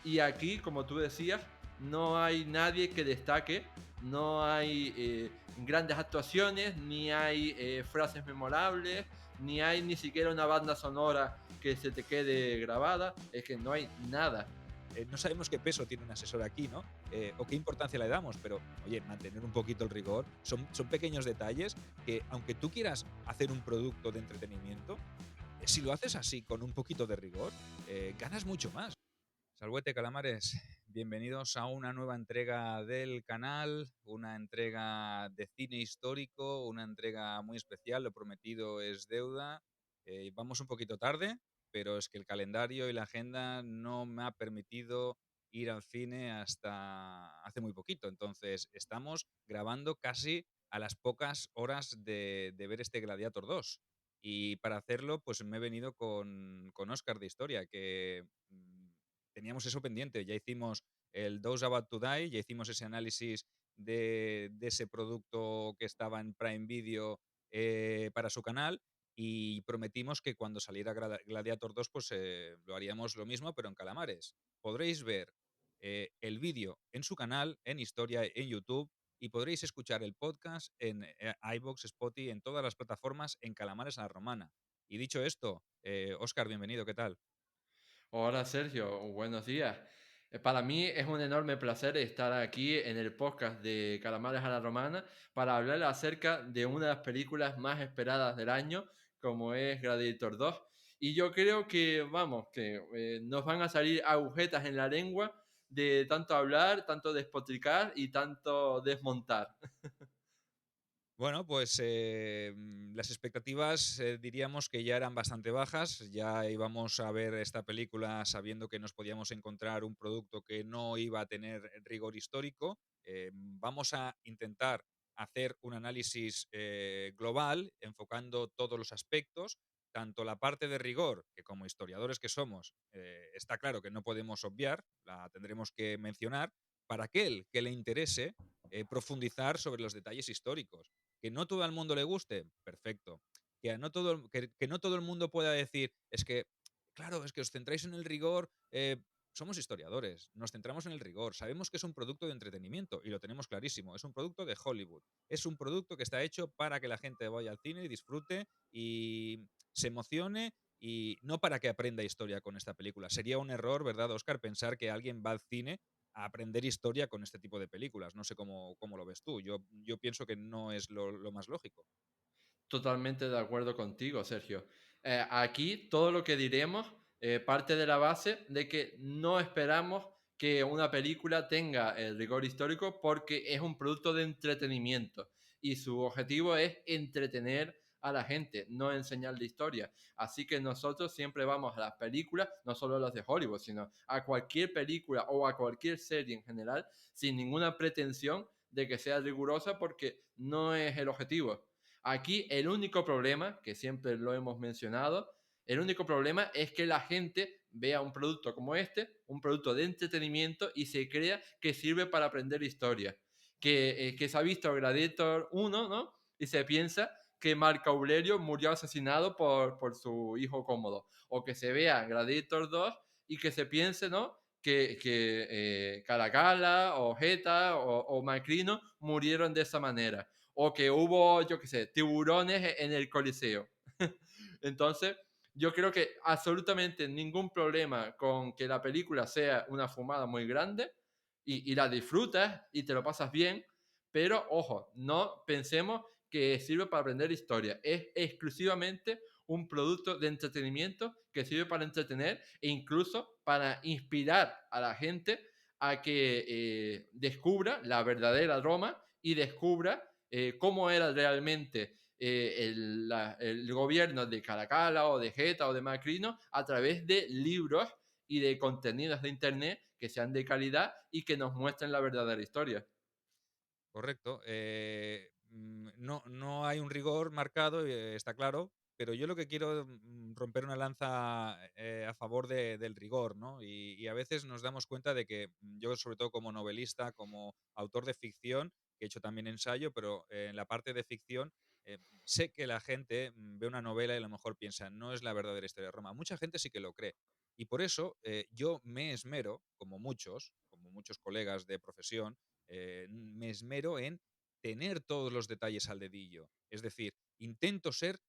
Y aquí, como tú decías, no hay nadie que destaque, no hay grandes actuaciones, ni hay frases memorables, ni hay ni siquiera una banda sonora que se te quede grabada, es que no hay nada. No sabemos qué peso tiene un asesor aquí, ¿no? O qué importancia le damos, pero oye, mantener un poquito el rigor son pequeños detalles que, aunque tú quieras hacer un producto de entretenimiento, si lo haces así, con un poquito de rigor, ganas mucho más. Salvuete Calamares, bienvenidos a una nueva entrega del canal, una entrega de cine histórico, una entrega muy especial, lo prometido es deuda. Vamos un poquito tarde, pero es que el calendario y la agenda no me ha permitido ir al cine hasta hace muy poquito. Entonces, estamos grabando casi a las pocas horas de ver este Gladiator 2. Y para hacerlo, pues me he venido con Óscar de Historia, que teníamos eso pendiente. Ya hicimos el Those About to Die, ya hicimos ese análisis de ese producto que estaba en Prime Video para su canal y prometimos que cuando saliera Gladiator 2 pues lo haríamos lo mismo, pero en Calamares. Podréis ver el vídeo en su canal, en Historia, en YouTube, y podréis escuchar el podcast en iVoox, Spotify, en todas las plataformas en Calamares a la Romana. Y dicho esto, Óscar, bienvenido, ¿qué tal? Hola Sergio, buenos días. Para mí es un enorme placer estar aquí en el podcast de Calamares a la Romana para hablar acerca de una de las películas más esperadas del año, como es Gladiator 2. Y yo creo que, vamos, que nos van a salir agujetas en la lengua de tanto hablar, tanto despotricar y tanto desmontar. Bueno, pues las expectativas diríamos que ya eran bastante bajas, ya íbamos a ver esta película sabiendo que nos podíamos encontrar un producto que no iba a tener rigor histórico. Vamos a intentar hacer un análisis global, enfocando todos los aspectos, tanto la parte de rigor, que como historiadores que somos, está claro que no podemos obviar, la tendremos que mencionar, para aquel que le interese profundizar sobre los detalles históricos. Que no todo el mundo le guste, perfecto. Que no todo el mundo pueda decir, es que, claro, es que os centráis en el rigor. Somos historiadores, nos centramos en el rigor. Sabemos que es un producto de entretenimiento y lo tenemos clarísimo. Es un producto de Hollywood. Es un producto que está hecho para que la gente vaya al cine y disfrute y se emocione y no para que aprenda historia con esta película. Sería un error, ¿verdad, Oscar, pensar que alguien va al cine a aprender historia con este tipo de películas? No sé cómo lo ves tú. Yo pienso que no es lo más lógico. Totalmente de acuerdo contigo, Sergio. Aquí todo lo que diremos parte de la base de que no esperamos que una película tenga el rigor histórico porque es un producto de entretenimiento y su objetivo es entretener a la gente, no enseñarle historia. Así que nosotros siempre vamos a las películas, no solo a las de Hollywood, sino a cualquier película o a cualquier serie en general, sin ninguna pretensión de que sea rigurosa porque no es el objetivo. Aquí el único problema, que siempre lo hemos mencionado, el único problema es que la gente vea un producto como este, un producto de entretenimiento y se crea que sirve para aprender historia. Que se ha visto Gladiator 1, ¿no? Y se piensa que Marco Aurelio murió asesinado por su hijo Cómodo. O que se vea Gladiator 2 y que se piense, ¿no? Que Caracalla o Geta o Macrino murieron de esa manera o que hubo, yo qué sé, tiburones en el Coliseo. Entonces, yo creo que absolutamente ningún problema con que la película sea una fumada muy grande y la disfrutas y te lo pasas bien, pero ojo, no pensemos que sirve para aprender historia. Es exclusivamente un producto de entretenimiento que sirve para entretener e incluso para inspirar a la gente a que descubra la verdadera Roma y descubra cómo era realmente el gobierno de Caracalla o de Geta o de Macrino a través de libros y de contenidos de Internet que sean de calidad y que nos muestren la verdadera historia. Correcto. No hay un rigor marcado, está claro, pero yo lo que quiero romper una lanza a favor del rigor, ¿no? Y a veces nos damos cuenta de que yo, sobre todo como novelista, como autor de ficción, que he hecho también ensayo, pero en la parte de ficción sé que la gente ve una novela y a lo mejor piensa, no es la verdadera historia de Roma. Mucha gente sí que lo cree. Y por eso yo me esmero, como muchos colegas de profesión, me esmero en tener todos los detalles al dedillo. Es decir, intento ser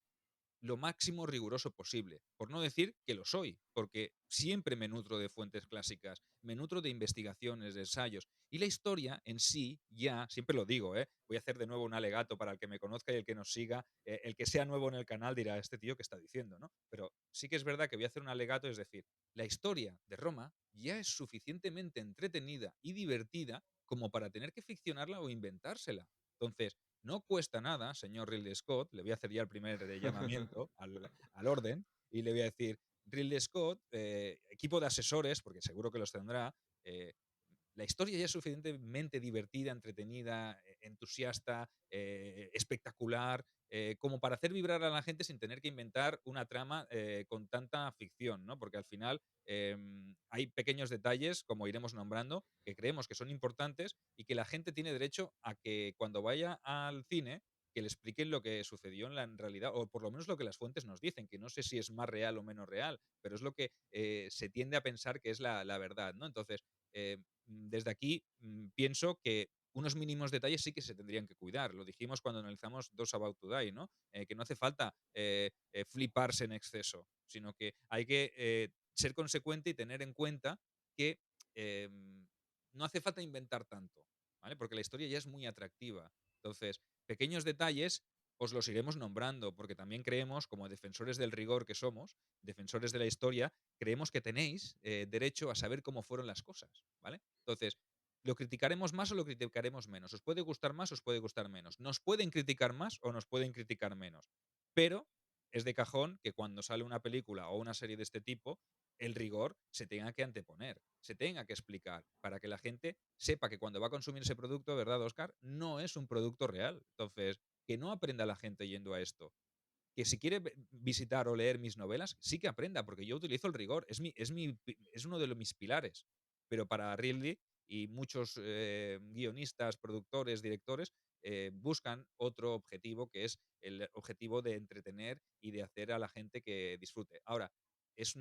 lo máximo riguroso posible, por no decir que lo soy, porque siempre me nutro de fuentes clásicas, me nutro de investigaciones, de ensayos, y la historia en sí, ya, siempre lo digo, voy a hacer de nuevo un alegato para el que me conozca y el que nos siga, el que sea nuevo en el canal dirá, este tío que está diciendo, ¿no? Pero sí que es verdad que voy a hacer un alegato, es decir, la historia de Roma ya es suficientemente entretenida y divertida como para tener que ficcionarla o inventársela. Entonces, no cuesta nada, señor Ridley Scott, le voy a hacer ya el primer llamamiento al orden y le voy a decir, Ridley Scott, equipo de asesores, porque seguro que los tendrá, eh, la historia ya es suficientemente divertida, entretenida, entusiasta, espectacular, como para hacer vibrar a la gente sin tener que inventar una trama con tanta ficción, ¿no? Porque al final hay pequeños detalles, como iremos nombrando, que creemos que son importantes y que la gente tiene derecho a que cuando vaya al cine que le expliquen lo que sucedió en la en realidad, o por lo menos lo que las fuentes nos dicen, que no sé si es más real o menos real, pero es lo que se tiende a pensar que es la verdad, ¿no? Entonces, desde aquí pienso que unos mínimos detalles sí que se tendrían que cuidar. Lo dijimos cuando analizamos Dos About to Die, ¿no? Que no hace falta fliparse en exceso, sino que hay que ser consecuente y tener en cuenta que no hace falta inventar tanto, ¿vale? Porque la historia ya es muy atractiva. Entonces, pequeños detalles os los iremos nombrando, porque también creemos, como defensores del rigor que somos, defensores de la historia, creemos que tenéis derecho a saber cómo fueron las cosas, ¿vale? Entonces, ¿lo criticaremos más o lo criticaremos menos? ¿Os puede gustar más o os puede gustar menos? ¿Nos pueden criticar más o nos pueden criticar menos? Pero es de cajón que cuando sale una película o una serie de este tipo, el rigor se tenga que anteponer, se tenga que explicar, para que la gente sepa que cuando va a consumir ese producto, ¿verdad, Oscar? No es un producto real. Entonces, que no aprenda la gente yendo a esto. Que si quiere visitar o leer mis novelas, sí que aprenda, porque yo utilizo el rigor, es uno de mis pilares. Pero para Ridley y muchos guionistas, productores, directores, buscan otro objetivo, que es el objetivo de entretener y de hacer a la gente que disfrute. Ahora, es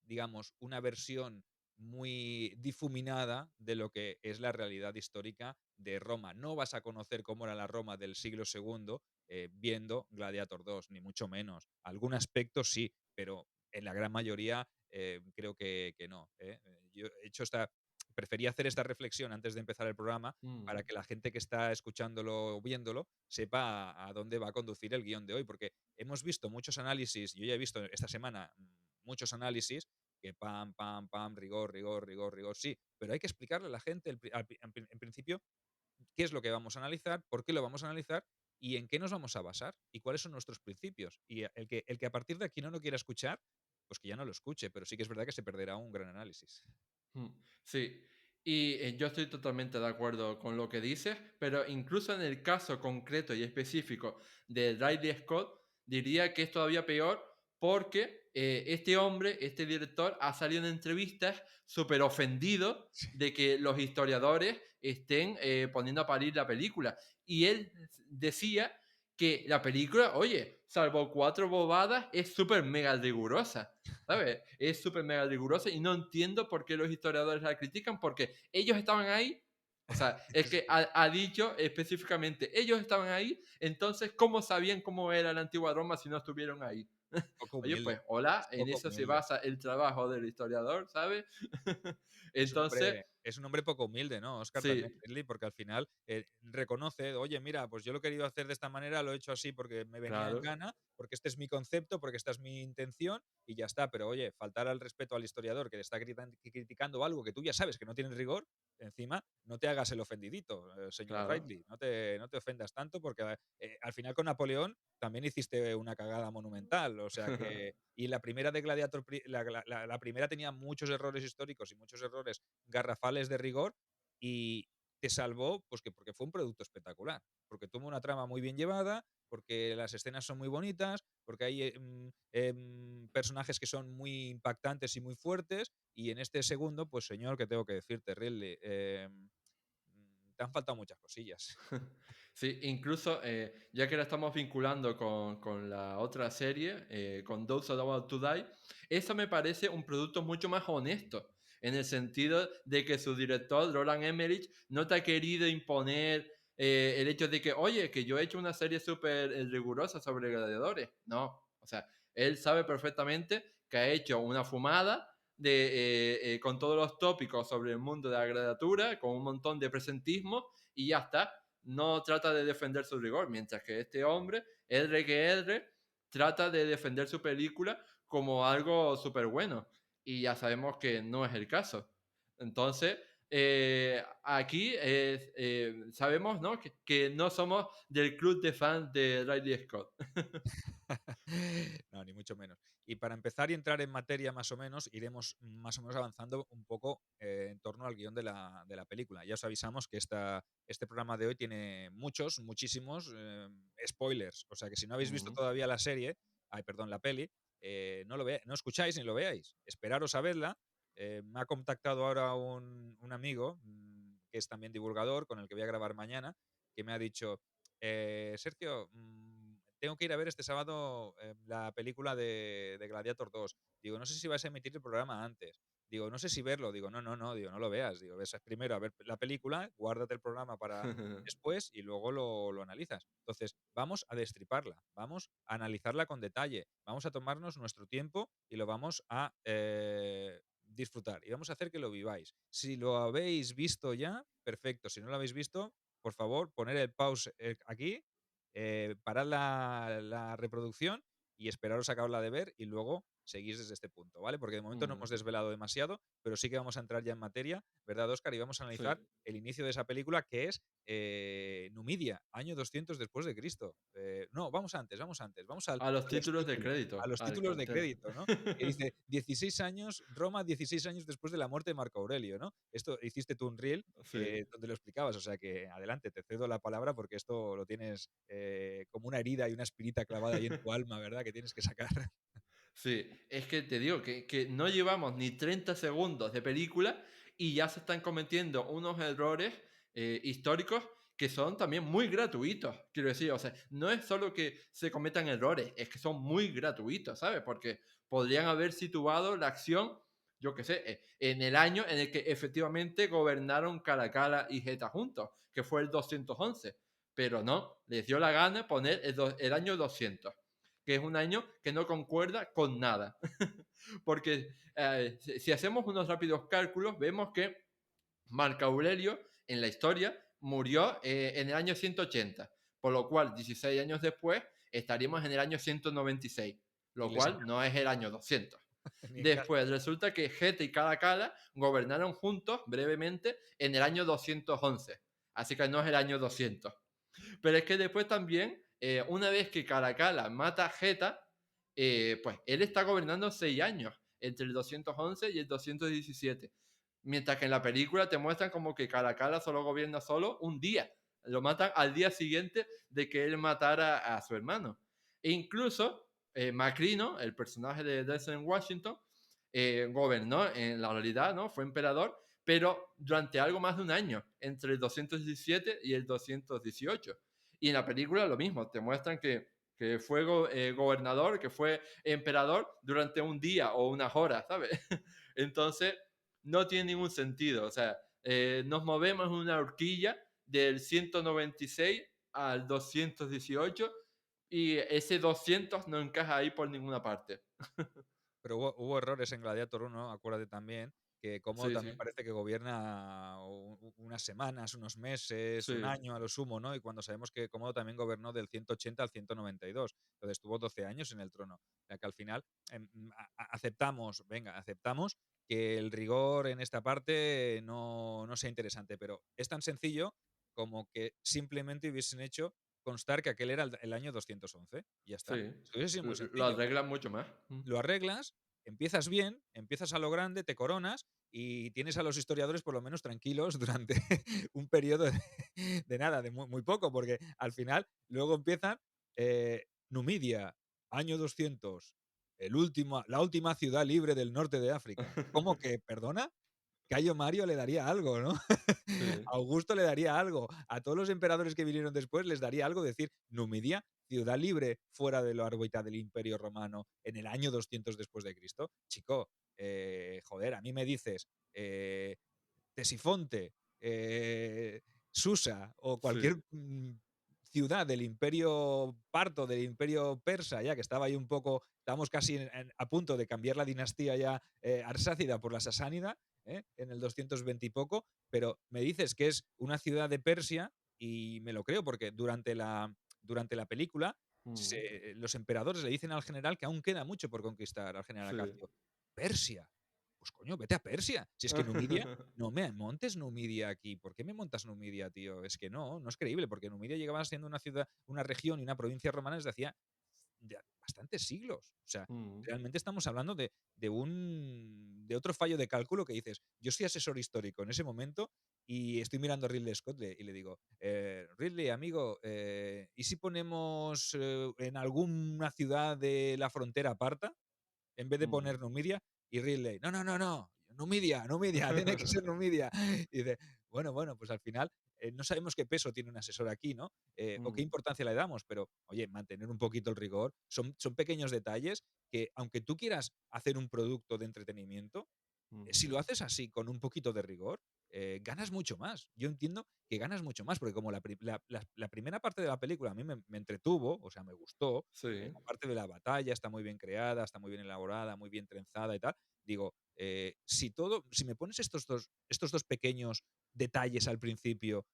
digamos, una versión muy difuminada de lo que es la realidad histórica de Roma. No vas a conocer cómo era la Roma del siglo segundo viendo Gladiator 2, ni mucho menos. Algún aspecto sí, pero en la gran mayoría creo que no. Yo he hecho prefería hacer esta reflexión antes de empezar el programa para Mm. que la gente que está escuchándolo o viéndolo sepa a dónde va a conducir el guión de hoy, porque hemos visto muchos análisis, yo ya he visto esta semana muchos análisis que pam, pam, pam, rigor, rigor, rigor, rigor, sí, pero hay que explicarle a la gente en principio qué es lo que vamos a analizar, por qué lo vamos a analizar y en qué nos vamos a basar y cuáles son nuestros principios. Y el que a partir de aquí no lo quiera escuchar, pues que ya no lo escuche, pero sí que es verdad que se perderá un gran análisis. Mm, sí, y yo estoy totalmente de acuerdo con lo que dices, pero incluso en el caso concreto y específico de Ridley Scott, diría que es todavía peor porque este hombre, este director, ha salido en entrevistas súper ofendido Sí. de que los historiadores estén poniendo a parir la película. Y él decía que la película, oye, salvo cuatro bobadas, es súper mega rigurosa. ¿Sabes? Es súper mega rigurosa y no entiendo por qué los historiadores la critican, porque ellos estaban ahí, o sea, es Es que ha dicho específicamente, ellos estaban ahí, entonces, ¿cómo sabían cómo era la antigua Roma si no estuvieron ahí? poco Oye, humilde, pues, hola, es en poco eso se humilde. basa el trabajo del historiador, ¿sabes? Es un Entonces, hombre, es un hombre poco humilde, ¿no, Oscar? También, sí, Ridley, porque al final reconoce, oye, mira, pues yo lo he querido hacer de esta manera, lo he hecho así porque me venía en claro, gana, porque este es mi concepto, porque esta es mi intención y ya está. Pero oye, faltar al respeto al historiador que le está criticando algo que tú ya sabes que no tiene rigor, encima no te hagas el ofendidito, señor claro. Ridley, no te ofendas tanto porque al final con Napoleón también hiciste una cagada monumental, o sea que y la primera de Gladiator, la primera tenía muchos errores históricos y muchos errores garrafales de rigor y te salvó pues que porque fue un producto espectacular, porque tuvo una trama muy bien llevada, porque las escenas son muy bonitas, porque hay personajes que son muy impactantes y muy fuertes y en este segundo, pues señor, que tengo que decirte, Ridley, te han faltado muchas cosillas. Sí, incluso ya que la estamos vinculando con la otra serie, con Those About to Die, eso me parece un producto mucho más honesto, en el sentido de que su director, Roland Emmerich, no te ha querido imponer el hecho de que, oye, que yo he hecho una serie súper rigurosa sobre gladiadores. No, o sea, él sabe perfectamente que ha hecho una fumada con todos los tópicos sobre el mundo de la gladiatura, con un montón de presentismo y ya está, no trata de defender su rigor, mientras que este hombre, Edre que Edre, trata de defender su película como algo súper bueno. Y ya sabemos que no es el caso. Entonces, aquí sabemos, ¿no? Que no somos del club de fans de Ridley Scott. No, ni mucho menos. Y para empezar y entrar en materia más o menos, iremos más o menos avanzando un poco en torno al guión de la película. Ya os avisamos que este programa de hoy tiene muchísimos spoilers. O sea que si no habéis visto Mm. todavía la serie, ay, perdón, la peli, no escucháis ni lo veáis. Esperaros a verla. Me ha contactado ahora un amigo que es también divulgador, con el que voy a grabar mañana, que me ha dicho, Sergio, tengo que ir a ver este sábado la película de Gladiator 2. Digo, no sé si vas a emitir el programa antes. Digo, no sé si verlo. Digo, no, digo, no lo veas. Digo, ves primero a ver la película, guárdate el programa para después y luego lo analizas. Entonces, vamos a destriparla, vamos a analizarla con detalle, vamos a tomarnos nuestro tiempo y lo vamos a disfrutar y vamos a hacer que lo viváis. Si lo habéis visto ya, perfecto. Si no lo habéis visto, por favor, poner el pause aquí, parad la reproducción y esperaros a acabarla de ver y luego seguís desde este punto, ¿vale? Porque de momento no Mm, hemos desvelado demasiado, pero sí que vamos a entrar ya en materia, ¿verdad, Óscar? Y vamos a analizar sí. el inicio de esa película que es Numidia, año 200 después de Cristo. No, vamos A los a los títulos de a crédito, los al títulos de cartel. crédito, ¿no? Que dice 16 años, Roma 16 años después de la muerte de Marco Aurelio, ¿no? Esto hiciste tú un reel Sí. donde lo explicabas, o sea que adelante, te cedo la palabra porque esto lo tienes como una herida y una espinita clavada ahí en tu alma, ¿verdad? Que tienes que sacar. Sí, es que te digo que no llevamos ni 30 segundos de película y ya se están cometiendo unos errores históricos que son también muy gratuitos, quiero decir, o sea, no es solo que se cometan errores, es que son muy gratuitos, ¿sabes? Porque podrían haber situado la acción, yo qué sé, en el año en el que efectivamente gobernaron Caracalla y Geta juntos, que fue el 211, pero no, les dio la gana poner el año 200, que es un año que no concuerda con nada. Porque si hacemos unos rápidos cálculos, vemos que Marco Aurelio en la historia murió en el año 180, por lo cual 16 años después estaríamos en el año 196, Ni lo les cual no encaja, es el año 200. ni encaja. Después resulta que Geta y Caracalla gobernaron juntos brevemente en el año 211, así que no es el año 200. Pero es que después también, una vez que Caracalla mata a Geta, pues él está gobernando 6 años, entre el 211 y el 217. Mientras que en la película te muestran como que Caracalla solo gobierna solo un día. Lo matan al día siguiente de que él matara a su hermano. E incluso Macrino, el personaje de Denzel Washington, gobernó en la realidad, ¿no? Fue emperador, pero durante algo más de un año, entre el 217 y el 218. Y en la película lo mismo, te muestran que fue gobernador, que fue emperador durante un día o unas horas, ¿sabes? Entonces, no tiene ningún sentido. O sea, nos movemos en una horquilla del 196 al 218 y ese 200 no encaja ahí por ninguna parte. Pero hubo errores en Gladiator 1, acuérdate también, que como Sí, también sí, parece que gobierna unas semanas, unos meses, un sí, año a lo sumo, ¿no? Y cuando sabemos que Cómodo también gobernó del 180 al 192, entonces estuvo 12 años en el trono. O sea que al final aceptamos, venga, aceptamos que el rigor en esta parte no sea interesante, pero es tan sencillo como que simplemente hubiesen hecho constar que aquel era el año 211 y ya está. sí. Eso hubiese sido muy Lo sencillo arreglan mucho más. Mm. lo arreglas, empiezas bien, empiezas a lo grande, te coronas y tienes a los historiadores por lo menos tranquilos durante un periodo de nada, de muy poco, porque al final luego empiezan Numidia, año 200, la última ciudad libre del norte de África. ¿Cómo que, perdona? Cayo Mario le daría algo, ¿no? Sí, Augusto le daría algo. A todos los emperadores que vinieron después les daría algo decir, Numidia, ciudad libre fuera de la órbita del Imperio Romano en el año 200 después de Cristo. Chico, joder, a mí me dices, Tesifonte, Susa o cualquier sí, ciudad del imperio parto, del imperio persa, ya que estaba ahí un poco, estábamos casi a punto de cambiar la dinastía ya arsácida por la sasánida, en el 220 y poco, pero me dices que es una ciudad de Persia y me lo creo porque durante la película mm, los emperadores le dicen al general que aún queda mucho por conquistar, al general sí. Acacio. Persia. Pues coño, vete a Persia. Si es que Numidia, no me montes Numidia aquí. ¿Por qué me montas Numidia, tío? Es que no es creíble, porque Numidia llegaba siendo una ciudad, una región y una provincia romana desde hacía bastantes siglos. O sea, Mm, realmente estamos hablando de otro fallo de cálculo que dices, yo soy asesor histórico en ese momento y estoy mirando a Ridley Scott y le digo, Ridley, amigo, ¿y si ponemos en alguna ciudad de la frontera aparta? En vez de mm. poner Numidia y Ridley. No, no, no, no. Numidia, Numidia, tiene que ser Numidia. Y dice, bueno, pues al final no sabemos qué peso tiene un asesor aquí, ¿no? O qué Mm, importancia le damos, pero oye, mantener un poquito el rigor. Son pequeños detalles que, aunque tú quieras hacer un producto de entretenimiento, si ujú. lo haces así, con un poquito de rigor, ganas mucho más. Yo entiendo que ganas mucho más, porque como la primera parte de la película a mí me entretuvo, o sea, me gustó, Sí, la parte de la batalla está muy bien creada, está muy bien elaborada, muy bien trenzada y tal, digo, si me pones estos dos pequeños detalles al principio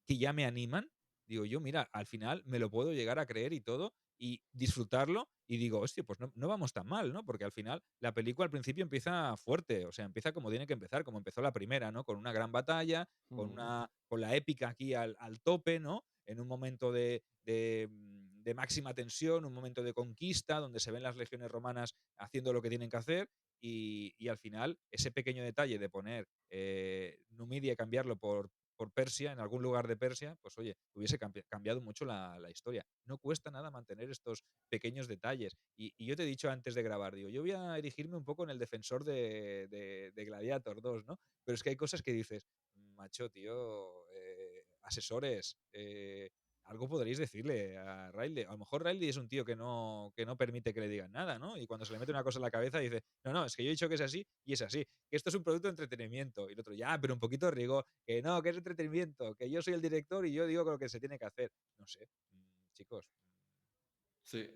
que ya me animan, digo yo, mira, al final me lo puedo llegar a creer y todo, y disfrutarlo, y digo, hostia, pues no vamos tan mal, ¿no? Porque al final la película al principio empieza fuerte, o sea, empieza como tiene que empezar, como empezó la primera, ¿no? Con una gran batalla, mm, con la épica aquí al tope, ¿no? En un momento de máxima tensión, un momento de conquista, donde se ven las legiones romanas haciendo lo que tienen que hacer, y al final ese pequeño detalle de poner Numidia y cambiarlo por Persia, en algún lugar de Persia, pues oye, hubiese cambiado mucho la historia. No cuesta nada mantener estos pequeños detalles. Y yo te he dicho antes de grabar, digo, yo voy a erigirme un poco en el defensor de Gladiator 2, ¿no? Pero es que hay cosas que dices, macho, tío, asesores, algo podréis decirle a Riley. A lo mejor Riley es un tío que no permite que le digan nada, ¿no? Y cuando se le mete una cosa en la cabeza dice, no, es que yo he dicho que es así y es así, que esto es un producto de entretenimiento. Y el otro, ya, pero un poquito de rigor, que no, que es entretenimiento, que yo soy el director y yo digo lo que se tiene que hacer. No sé, chicos. sí.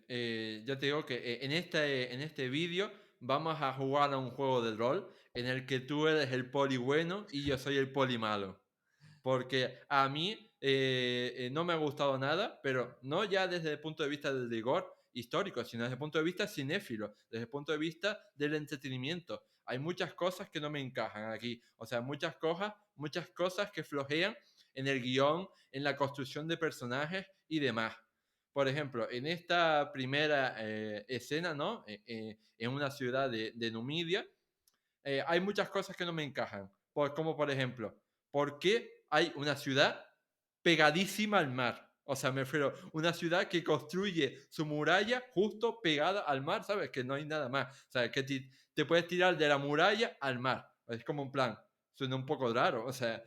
Ya te digo que en este vídeo vamos a jugar a un juego de rol en el que tú eres el poli bueno y yo soy el poli malo. Porque a mí no me ha gustado nada, pero no ya desde el punto de vista del rigor histórico, sino desde el punto de vista cinéfilo, desde el punto de vista del entretenimiento. Hay muchas cosas que no me encajan aquí, o sea, muchas cosas que flojean en el guión, en la construcción de personajes y demás. Por ejemplo, en esta primera escena, ¿no? En una ciudad de Numidia, hay muchas cosas que no me encajan. Como por ejemplo, ¿por qué hay una ciudad pegadísima al mar? O sea, me refiero, una ciudad que construye su muralla justo pegada al mar, ¿sabes? Que no hay nada más. O sea, que te puedes tirar de la muralla al mar. Es como un plan. Suena un poco raro. O sea,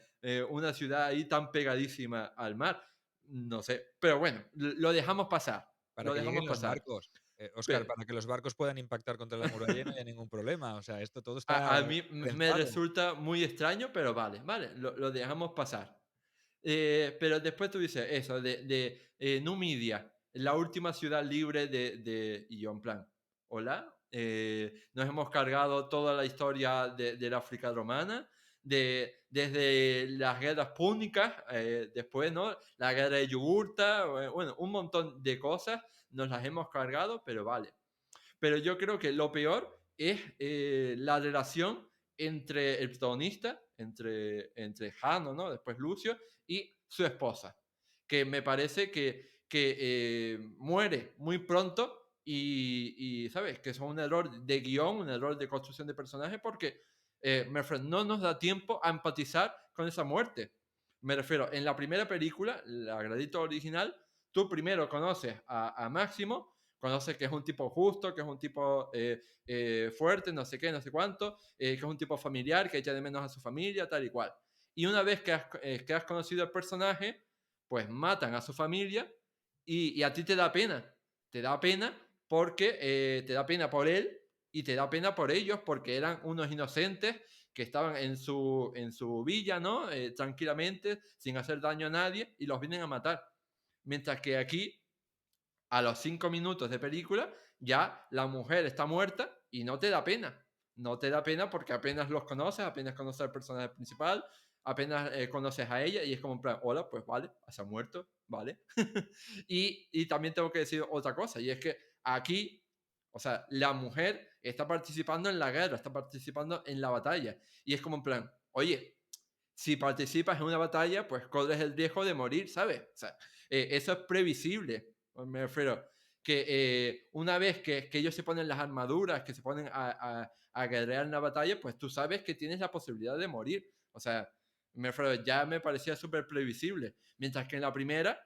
una ciudad ahí tan pegadísima al mar. No sé. Pero bueno, lo dejamos pasar. Para Lo que lleguen dejamos los pasar. barcos. Óscar, Pero, para que los barcos puedan impactar contra la muralla y no haya ningún problema. O sea, esto todo está a mí me trenzado. resulta muy extraño, pero vale, lo dejamos pasar. Pero después tú dices eso, de Numidia, la última ciudad libre y yo en plan, hola, nos hemos cargado toda la historia de la África romana, desde las guerras púnicas, después, ¿no? La guerra de Yugurta, bueno, un montón de cosas nos las hemos cargado, pero vale. Pero yo creo que lo peor es la relación entre el protagonista, entre Jano, ¿no? Después Lucio, y su esposa, que me parece que muere muy pronto y, ¿sabes? Que es un error de guión, un error de construcción de personaje, porque no nos da tiempo a empatizar con esa muerte. Me refiero, en la primera película, la Gradito original, tú primero conoces a Máximo Conoces que es un tipo justo, que es un tipo fuerte, no sé qué, no sé cuánto, que es un tipo familiar, que echa de menos a su familia, tal y cual. Y una vez que has conocido al personaje, pues matan a su familia y a ti te da pena. Te da pena porque te da pena por él y te da pena por ellos porque eran unos inocentes que estaban en su villa, ¿no? Tranquilamente, sin hacer daño a nadie, y los vienen a matar. Mientras que aquí, a los 5 minutos de película, ya la mujer está muerta y no te da pena. No te da pena porque apenas los conoces, apenas conoces al personaje principal, apenas conoces a ella y es como en plan, hola, pues vale, se ha muerto, vale. Y también tengo que decir otra cosa, y es que aquí, o sea, la mujer está participando en la guerra, está participando en la batalla. Y es como en plan, oye, si participas en una batalla, pues corres el riesgo de morir, ¿sabes? O sea, eso es previsible. Me refiero que una vez que ellos se ponen las armaduras, que se ponen a guerrear en la batalla, pues tú sabes que tienes la posibilidad de morir. O sea, me refiero, ya me parecía súper previsible. Mientras que en la primera,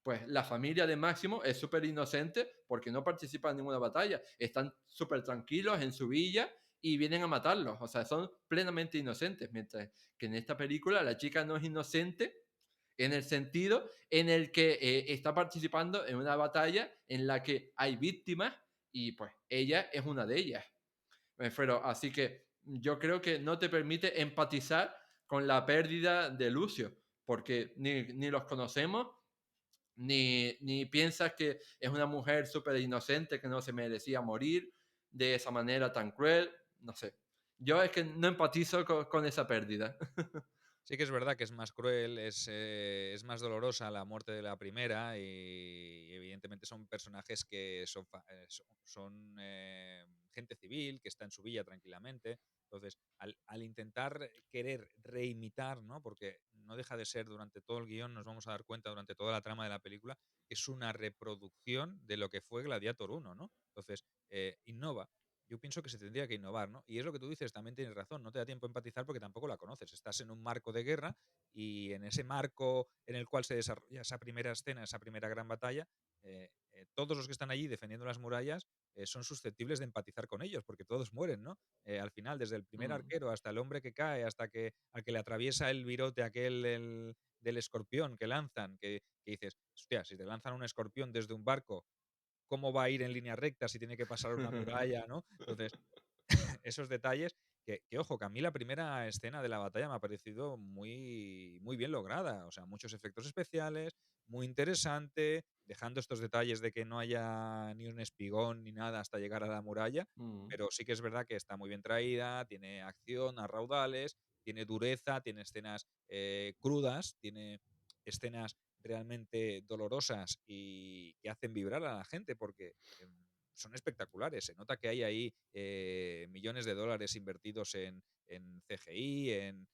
pues la familia de Máximo es súper inocente porque no participa en ninguna batalla. Están súper tranquilos en su villa y vienen a matarlos. O sea, son plenamente inocentes. Mientras que en esta película la chica no es inocente en el sentido en el que está participando en una batalla en la que hay víctimas y pues ella es una de ellas. Pero así que yo creo que no te permite empatizar con la pérdida de Lucio, porque ni los conocemos, ni piensas que es una mujer súper inocente que no se merecía morir de esa manera tan cruel, no sé. Yo es que no empatizo con esa pérdida. Sí que es verdad que es más cruel, es más dolorosa la muerte de la primera y evidentemente son personajes que son gente civil, que está en su villa tranquilamente. Entonces, al intentar querer reimitar, ¿no? Porque no deja de ser durante todo el guión, nos vamos a dar cuenta durante toda la trama de la película, que es una reproducción de lo que fue Gladiator 1, ¿no? Entonces, innova. Yo pienso que se tendría que innovar, ¿no? Y es lo que tú dices, también tienes razón, no te da tiempo a empatizar porque tampoco la conoces. Estás en un marco de guerra y en ese marco en el cual se desarrolla esa primera escena, esa primera gran batalla, todos los que están allí defendiendo las murallas son susceptibles de empatizar con ellos porque todos mueren, ¿no? Al final, desde el primer Mm, arquero hasta el hombre que cae, hasta que al que le atraviesa el virote aquel del escorpión que lanzan, que dices, hostia, si te lanzan un escorpión desde un barco, ¿cómo va a ir en línea recta si tiene que pasar una muralla, ¿no? Entonces, esos detalles que, ojo, que a mí la primera escena de la batalla me ha parecido muy, muy bien lograda. O sea, muchos efectos especiales, muy interesante, dejando estos detalles de que no haya ni un espigón ni nada hasta llegar a la muralla. mm, Pero sí que es verdad que está muy bien traída, tiene acción a raudales, tiene dureza, tiene escenas crudas, tiene escenas realmente dolorosas y que hacen vibrar a la gente porque son espectaculares. Se nota que hay ahí millones de dólares invertidos en CGI, en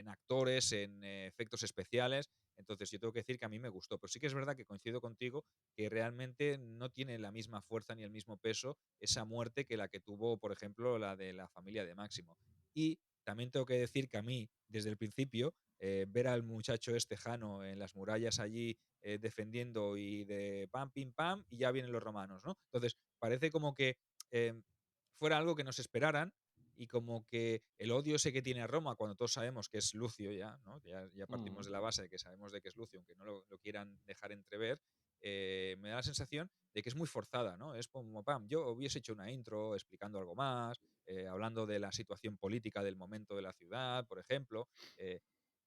actores, en efectos especiales. Entonces yo tengo que decir que a mí me gustó, pero sí que es verdad que coincido contigo que realmente no tiene la misma fuerza ni el mismo peso esa muerte que la que tuvo, por ejemplo, la de la familia de Máximo. Y también tengo que decir que a mí, desde el principio, ver al muchacho este Jano en las murallas allí defendiendo y de pam, pim, pam, y ya vienen los romanos, ¿no? Entonces, parece como que eh, fuera algo que nos esperaran y como que el odio ese que tiene a Roma, cuando todos sabemos que es Lucio ya, ¿no? Ya partimos mm, de la base de que sabemos de que es Lucio, aunque no lo quieran dejar entrever, me da la sensación de que es muy forzada, ¿no? Es como, pam, yo hubiese hecho una intro explicando algo más, hablando de la situación política del momento de la ciudad, por ejemplo,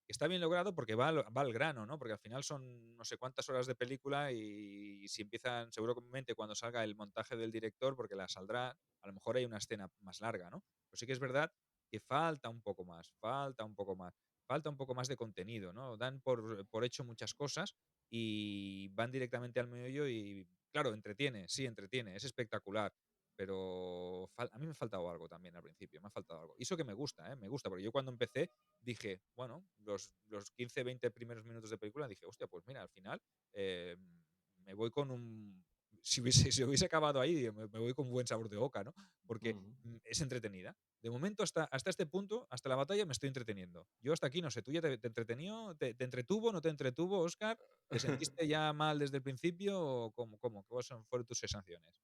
está bien logrado porque va al grano, ¿no? Porque al final son no sé cuántas horas de película y si empiezan, seguramente cuando salga el montaje del director, porque la saldrá, a lo mejor hay una escena más larga, ¿no? Pero sí que es verdad que falta un poco más, falta un poco más, falta un poco más de contenido, ¿no? Dan por hecho muchas cosas y van directamente al meollo y, claro, entretiene, sí, entretiene, es espectacular. Pero a mí me ha faltado algo también al principio, me ha faltado algo. Y eso que me gusta, ¿eh? Me gusta, porque yo cuando empecé dije, bueno, los 15, 20 primeros minutos de película, dije, hostia, pues mira, al final eh, me voy con un... Si hubiese acabado ahí, me voy con un buen sabor de boca, ¿no? Porque mm. es entretenida. De momento, hasta este punto, hasta la batalla, me estoy entreteniendo. Yo hasta aquí no sé, ¿tú ya te entretenió? ¿Te entretuvo, no te entretuvo, Óscar? ¿Te sentiste ya mal desde el principio o cómo? ¿Cuáles fueron tus sensaciones?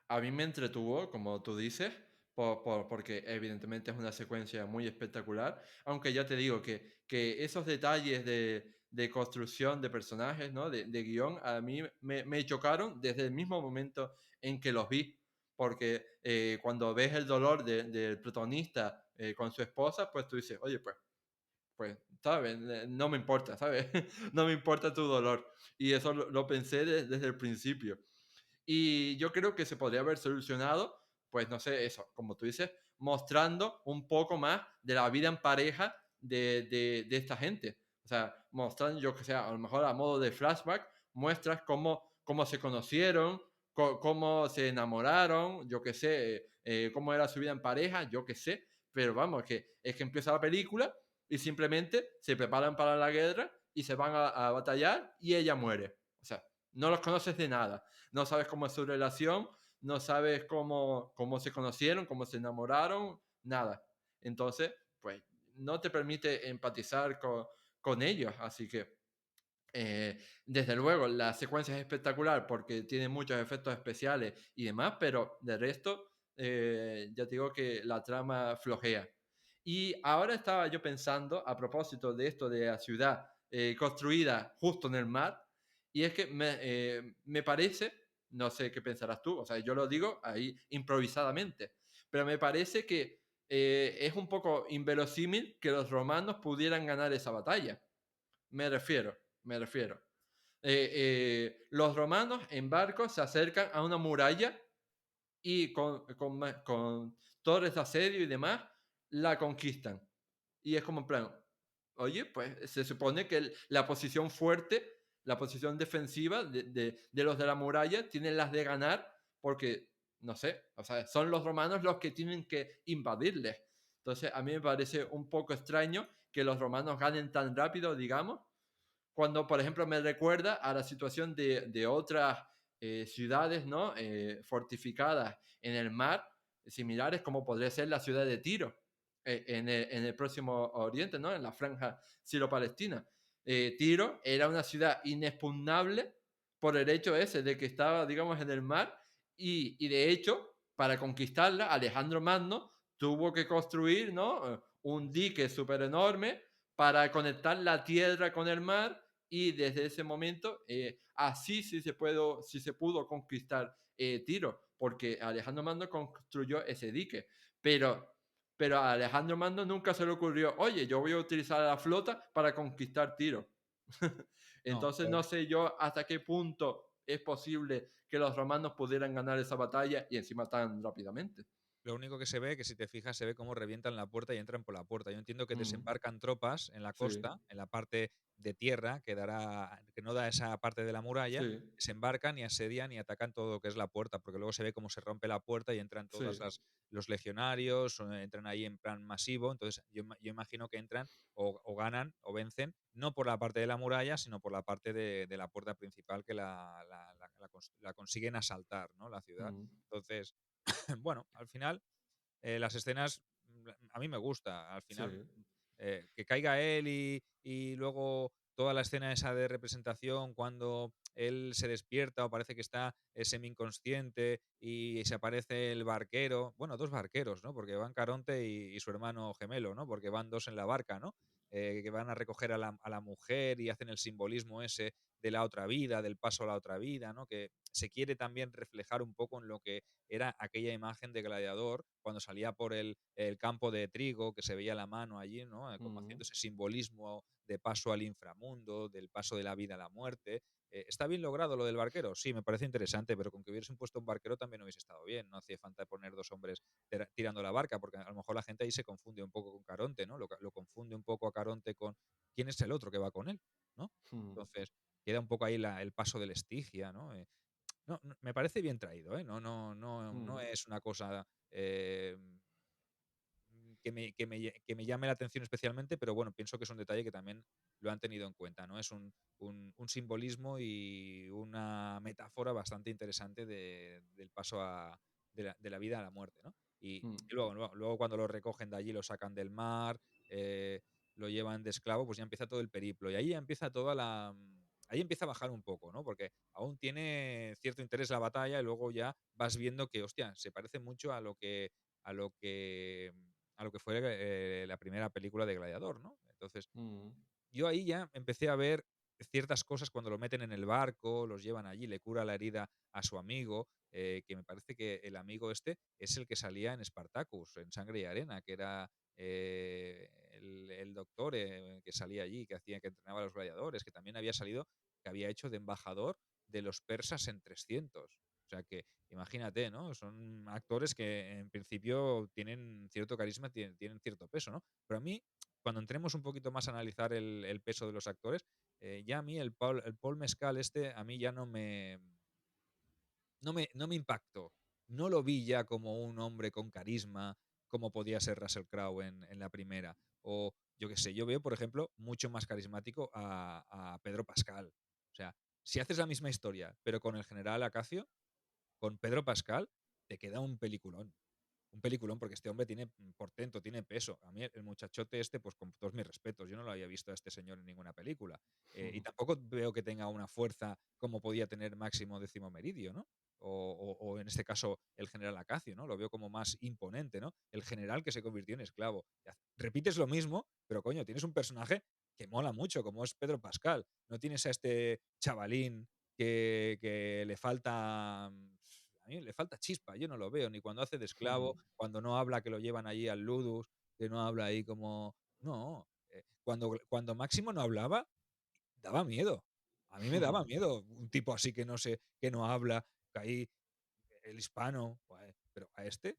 A mí me entretuvo, como tú dices, porque evidentemente es una secuencia muy espectacular, aunque ya te digo que esos detalles de construcción de personajes, ¿no? De guión, a mí me chocaron desde el mismo momento en que los vi, porque cuando ves el dolor del protagonista con su esposa, pues tú dices, oye, pues, ¿sabes? No me importa, ¿sabes? No me importa tu dolor. Y eso lo pensé desde el principio. Y yo creo que se podría haber solucionado, pues no sé, eso, como tú dices, mostrando un poco más de la vida en pareja de esta gente. O sea, mostrando, yo que sé, a lo mejor a modo de flashback, muestras cómo se conocieron, cómo se enamoraron, yo que sé, cómo era su vida en pareja, yo que sé. Pero vamos, es que empieza la película y simplemente se preparan para la guerra y se van a batallar y ella muere. O sea, no los conoces de nada, no sabes cómo es su relación, no sabes cómo se conocieron, cómo se enamoraron, nada. Entonces, pues no te permite empatizar con ellos, así que desde luego la secuencia es espectacular porque tiene muchos efectos especiales y demás, pero de resto ya te digo que la trama flojea. Y ahora estaba yo pensando, a propósito de esto de la ciudad construida justo en el mar, y es que me parece, no sé qué pensarás tú, o sea, yo lo digo ahí improvisadamente, pero me parece que es un poco inverosímil que los romanos pudieran ganar esa batalla. Me refiero. Los romanos en barco se acercan a una muralla y con torres de asedio y demás la conquistan. Y es como en plan, oye, pues se supone que la posición fuerte, la posición defensiva de los de la muralla, tienen las de ganar porque, no sé, o sea, son los romanos los que tienen que invadirles. Entonces, a mí me parece un poco extraño que los romanos ganen tan rápido, digamos, cuando, por ejemplo, me recuerda a la situación de otras ciudades, ¿no? Fortificadas en el mar, similares como podría ser la ciudad de Tiro, en el próximo Oriente, ¿no? En la franja siro-palestina. Tiro era una ciudad inexpugnable por el hecho ese de que estaba, digamos, en el mar y de hecho, para conquistarla, Alejandro Magno tuvo que construir, ¿no? Un dique súper enorme para conectar la tierra con el mar y desde ese momento así sí se pudo conquistar Tiro, porque Alejandro Magno construyó ese dique, pero a Alejandro Magno nunca se le ocurrió, oye, yo voy a utilizar la flota para conquistar Tiro. No, Entonces no sé yo hasta qué punto es posible que los romanos pudieran ganar esa batalla y encima tan rápidamente. lo único que se ve, que si te fijas, se ve cómo revientan la puerta y entran por la puerta. Yo entiendo que Mm, desembarcan tropas en la sí, costa, en la parte de tierra que no da esa parte de la muralla, sí, desembarcan y asedian y atacan todo lo que es la puerta, porque luego se ve cómo se rompe la puerta y entran todos sí. los legionarios, o entran ahí en plan masivo. Entonces, yo imagino que entran o ganan o vencen, no por la parte de la muralla, sino por la parte de la puerta principal que la consiguen asaltar, ¿no? La ciudad. Mm, Entonces, bueno, al final, las escenas, a mí me gusta. Al sí, final, que caiga él y luego toda la escena esa de representación cuando él se despierta o parece que está semi inconsciente y se aparece el barquero, bueno, 2 barqueros, ¿no? Porque van Caronte y su hermano gemelo, ¿no? Porque van 2 en la barca, ¿no? Que van a recoger a la mujer y hacen el simbolismo ese de la otra vida, del paso a la otra vida, ¿no? Que se quiere también reflejar un poco en lo que era aquella imagen de Gladiador cuando salía por el campo de trigo, que se veía la mano allí, ¿no? Como mm, haciendo ese simbolismo de paso al inframundo, del paso de la vida a la muerte. ¿Está bien logrado lo del barquero? Sí, me parece interesante, pero con que hubiesen puesto un barquero también hubiese estado bien. No hacía falta poner 2 hombres tirando la barca, porque a lo mejor la gente ahí se confunde un poco con Caronte, ¿no? Lo confunde un poco a Caronte con quién es el otro que va con él, ¿no? mm, Entonces, queda un poco ahí el paso del Estigia, ¿no? No, me parece bien traído, ¿eh? No mm, es una cosa, que me llame la atención especialmente, pero bueno, pienso que es un detalle que también lo han tenido en cuenta, ¿no? Es un simbolismo y una metáfora bastante interesante del paso de la vida a la muerte, ¿no? Mm, Y luego cuando lo recogen de allí, lo sacan del mar, eh, lo llevan de esclavo, pues ya empieza todo el periplo. Y ahí ya empieza ahí empieza a bajar un poco, ¿no? Porque aún tiene cierto interés la batalla y luego ya vas viendo que, hostia, se parece mucho a lo que, a lo que fue la primera película de Gladiador, ¿no? Entonces, mm, yo ahí ya empecé a ver ciertas cosas cuando lo meten en el barco, los llevan allí, le cura la herida a su amigo, que me parece que el amigo este es el que salía en Spartacus, en Sangre y Arena, que era el doctor que salía allí, que entrenaba a los gladiadores, que también había salido, que había hecho de embajador de los persas en 300. O sea que imagínate, ¿no? Son actores que en principio tienen cierto carisma, tienen cierto peso, ¿no? Pero a mí cuando entremos un poquito más a analizar el peso de los actores, ya a mí el Paul Mescal este, a mí ya no me impactó. No lo vi ya como un hombre con carisma, como podía ser Russell Crowe en la primera. O yo qué sé, yo veo, por ejemplo, mucho más carismático a Pedro Pascal. O sea, si haces la misma historia, pero con el general Acacio, con Pedro Pascal, te queda un peliculón porque este hombre tiene portento, tiene peso. A mí el muchachote este, pues con todos mis respetos, yo no lo había visto a este señor en ninguna película. Y mm, tampoco veo que tenga una fuerza como podía tener Máximo Décimo Meridio, ¿no? O en este caso el general Acacio, ¿no? Lo veo como más imponente, ¿no? El general que se convirtió en esclavo. Repites lo mismo, pero coño, tienes un personaje que mola mucho, como es Pedro Pascal. No tienes a este chavalín que le falta a mí le falta chispa, yo no lo veo, ni cuando hace de esclavo, cuando no habla que lo llevan allí al Ludus, que no habla ahí como no, cuando Máximo no hablaba, daba miedo. A mí me daba miedo un tipo así que no sé, que no habla, que ahí el hispano, pero a este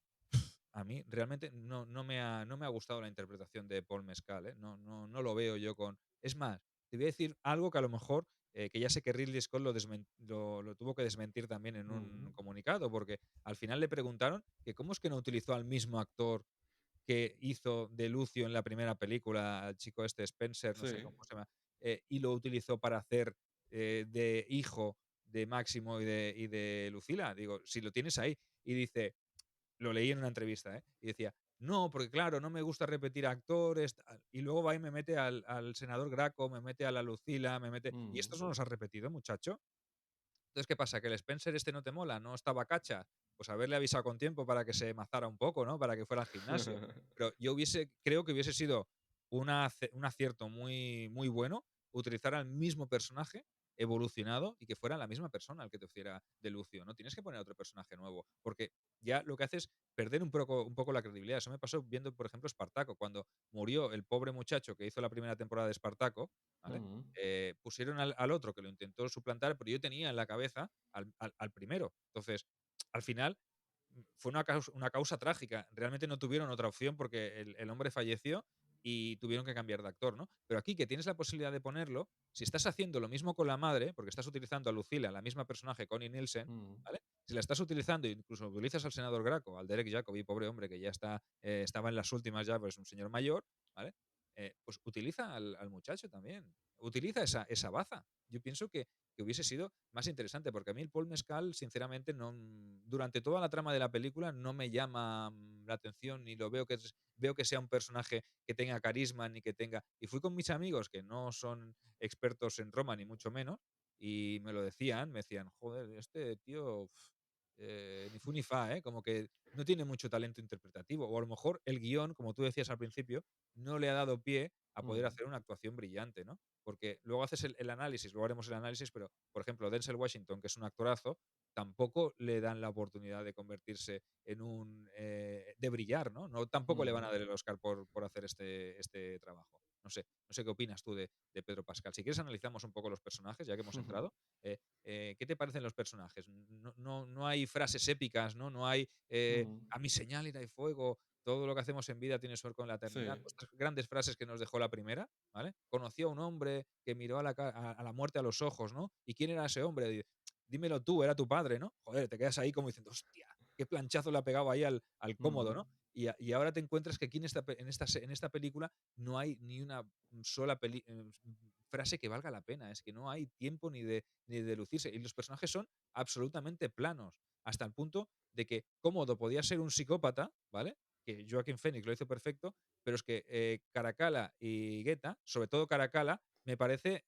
a mí realmente no me ha gustado la interpretación de Paul Mescal, ¿eh? No lo veo yo con es más, te voy a decir algo que a lo mejor, que ya sé que Ridley Scott lo tuvo que desmentir también en un mm. comunicado, porque al final le preguntaron que cómo es que no utilizó al mismo actor que hizo de Lucio en la primera película, al chico este Spencer, no sé Sí. cómo se llama, y lo utilizó para hacer, de hijo de Máximo y de Lucila. Digo, si lo tienes ahí. Y dice lo leí en una entrevista, ¿eh? Y decía, no, porque claro, no me gusta repetir actores, tal. Y luego va y me mete al senador Graco, me mete a la Lucila, me mete. ¿Y Mm. estos no los has repetido, muchacho? Entonces, ¿qué pasa? ¿Que el Spencer este no te mola? ¿No estaba cacha? Pues haberle avisado con tiempo para que se mazara un poco, ¿no? Para que fuera al gimnasio. Pero creo que hubiese sido un acierto muy, muy bueno utilizar al mismo personaje evolucionado y que fuera la misma persona el que te hiciera de Lucio. No tienes que poner a otro personaje nuevo, porque ya lo que hace es perder un poco la credibilidad. Eso me pasó viendo, por ejemplo, Espartaco. Cuando murió el pobre muchacho que hizo la primera temporada de Espartaco, ¿vale? Mm, Pusieron al otro que lo intentó suplantar, pero yo tenía en la cabeza al primero. Entonces, al final, fue una causa trágica. Realmente no tuvieron otra opción porque el hombre falleció y tuvieron que cambiar de actor, ¿no? Pero aquí que tienes la posibilidad de ponerlo, si estás haciendo lo mismo con la madre, porque estás utilizando a Lucila, la misma personaje, Connie Nielsen, mm, ¿vale? Si la estás utilizando, incluso utilizas al senador Graco, al Derek Jacobi, pobre hombre, que ya estaba en las últimas ya, pues un señor mayor, ¿vale? Pues utiliza al muchacho también. Utiliza esa baza. Yo pienso que hubiese sido más interesante, porque a mí el Paul Mescal, sinceramente, durante toda la trama de la película no me llama la atención, ni lo veo que sea un personaje que tenga carisma, ni que tenga. Y fui con mis amigos, que no son expertos en Roma, ni mucho menos, y me lo decían, me decían, joder, este tío, ni fu ni fa, ¿eh? Como que no tiene mucho talento interpretativo, o a lo mejor el guión, como tú decías al principio, no le ha dado pie a poder mm, hacer una actuación brillante, ¿no? Porque luego haces el análisis, luego haremos el análisis, pero, por ejemplo, Denzel Washington, que es un actorazo, tampoco le dan la oportunidad de convertirse de brillar, ¿no? Tampoco le van a mm, dar el Oscar por hacer este trabajo. No sé qué opinas tú de Pedro Pascal. Si quieres analizamos un poco los personajes, ya que hemos entrado. ¿Qué te parecen los personajes? No hay frases épicas, ¿no? No hay mm. a mi señal irá y fuego, todo lo que hacemos en vida tiene su con la eternidad. Sí. Estas grandes frases que nos dejó la primera, ¿vale? Conoció a un hombre que miró a la muerte a los ojos, ¿no? ¿Y quién era ese hombre? Dímelo tú, era tu padre, ¿no? Joder, te quedas ahí como diciendo, hostia, qué planchazo le ha pegado ahí al cómodo, Mm, ¿no? Y ahora te encuentras que aquí en esta película no hay ni una sola frase que valga la pena. Es que no hay tiempo ni de lucirse. Y los personajes son absolutamente planos. hasta el punto de que Cómodo podía ser un psicópata, ¿vale? Que Joaquin Phoenix lo hizo perfecto, pero es que Caracalla y Guetta, sobre todo Caracalla, me parece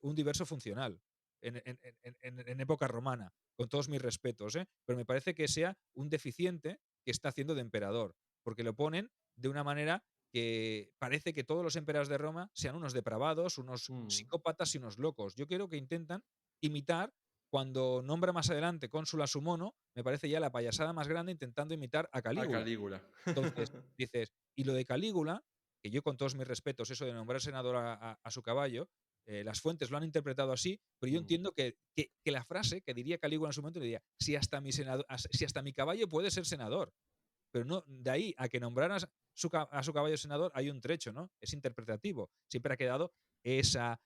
un diverso funcional en época romana, con todos mis respetos, ¿eh? Pero me parece que sea un deficiente que está haciendo de emperador, porque lo ponen de una manera que parece que todos los emperadores de Roma sean unos depravados, unos Mm. psicópatas y unos locos. Yo creo que intentan imitar cuando nombra más adelante cónsul a su mono, me parece ya la payasada más grande intentando imitar a A Calígula. Calígula. Entonces, dices, y lo de Calígula, que yo con todos mis respetos, eso de nombrar senador a su caballo, las fuentes lo han interpretado así, pero yo Mm. entiendo que la frase que diría Calígula en su momento le diría, si hasta mi caballo puede ser senador. Pero no, de ahí a que nombraras a su caballo senador hay un trecho, ¿no? Es interpretativo. Siempre ha quedado esa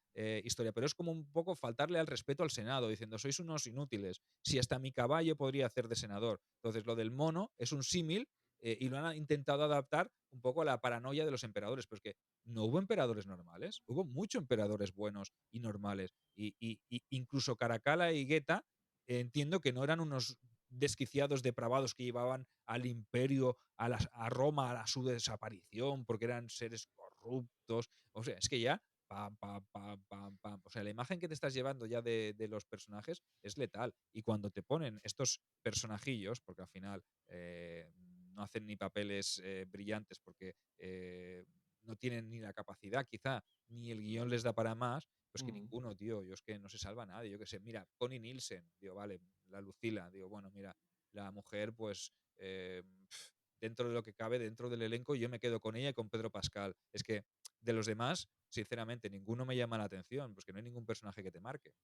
historia. Pero es como un poco faltarle al respeto al Senado, diciendo, sois unos inútiles. Si hasta mi caballo podría hacer de senador. Entonces, lo del mono es un símil y lo han intentado adaptar un poco a la paranoia de los emperadores. Pero es que no hubo emperadores normales, hubo muchos emperadores buenos y normales. Y incluso Caracalla y Guetta entiendo que no eran unos desquiciados depravados que llevaban al imperio, a Roma, a su desaparición, porque eran seres corruptos. O sea, es que ya, pam, pam, pam, pam, pam. O sea, la imagen que te estás llevando ya de los personajes es letal. Y cuando te ponen estos personajillos, porque al final no hacen ni papeles brillantes, porque no tienen ni la capacidad, quizá, ni el guión les da para más, pues que Mm. ninguno, tío, yo es que no se salva nadie, yo qué sé, mira, Connie Nielsen, digo, vale, la Lucila, digo, bueno, mira, la mujer, pues, dentro de lo que cabe, dentro del elenco, yo me quedo con ella y con Pedro Pascal. Es que de los demás, sinceramente, ninguno me llama la atención, pues que no hay ningún personaje que te marque.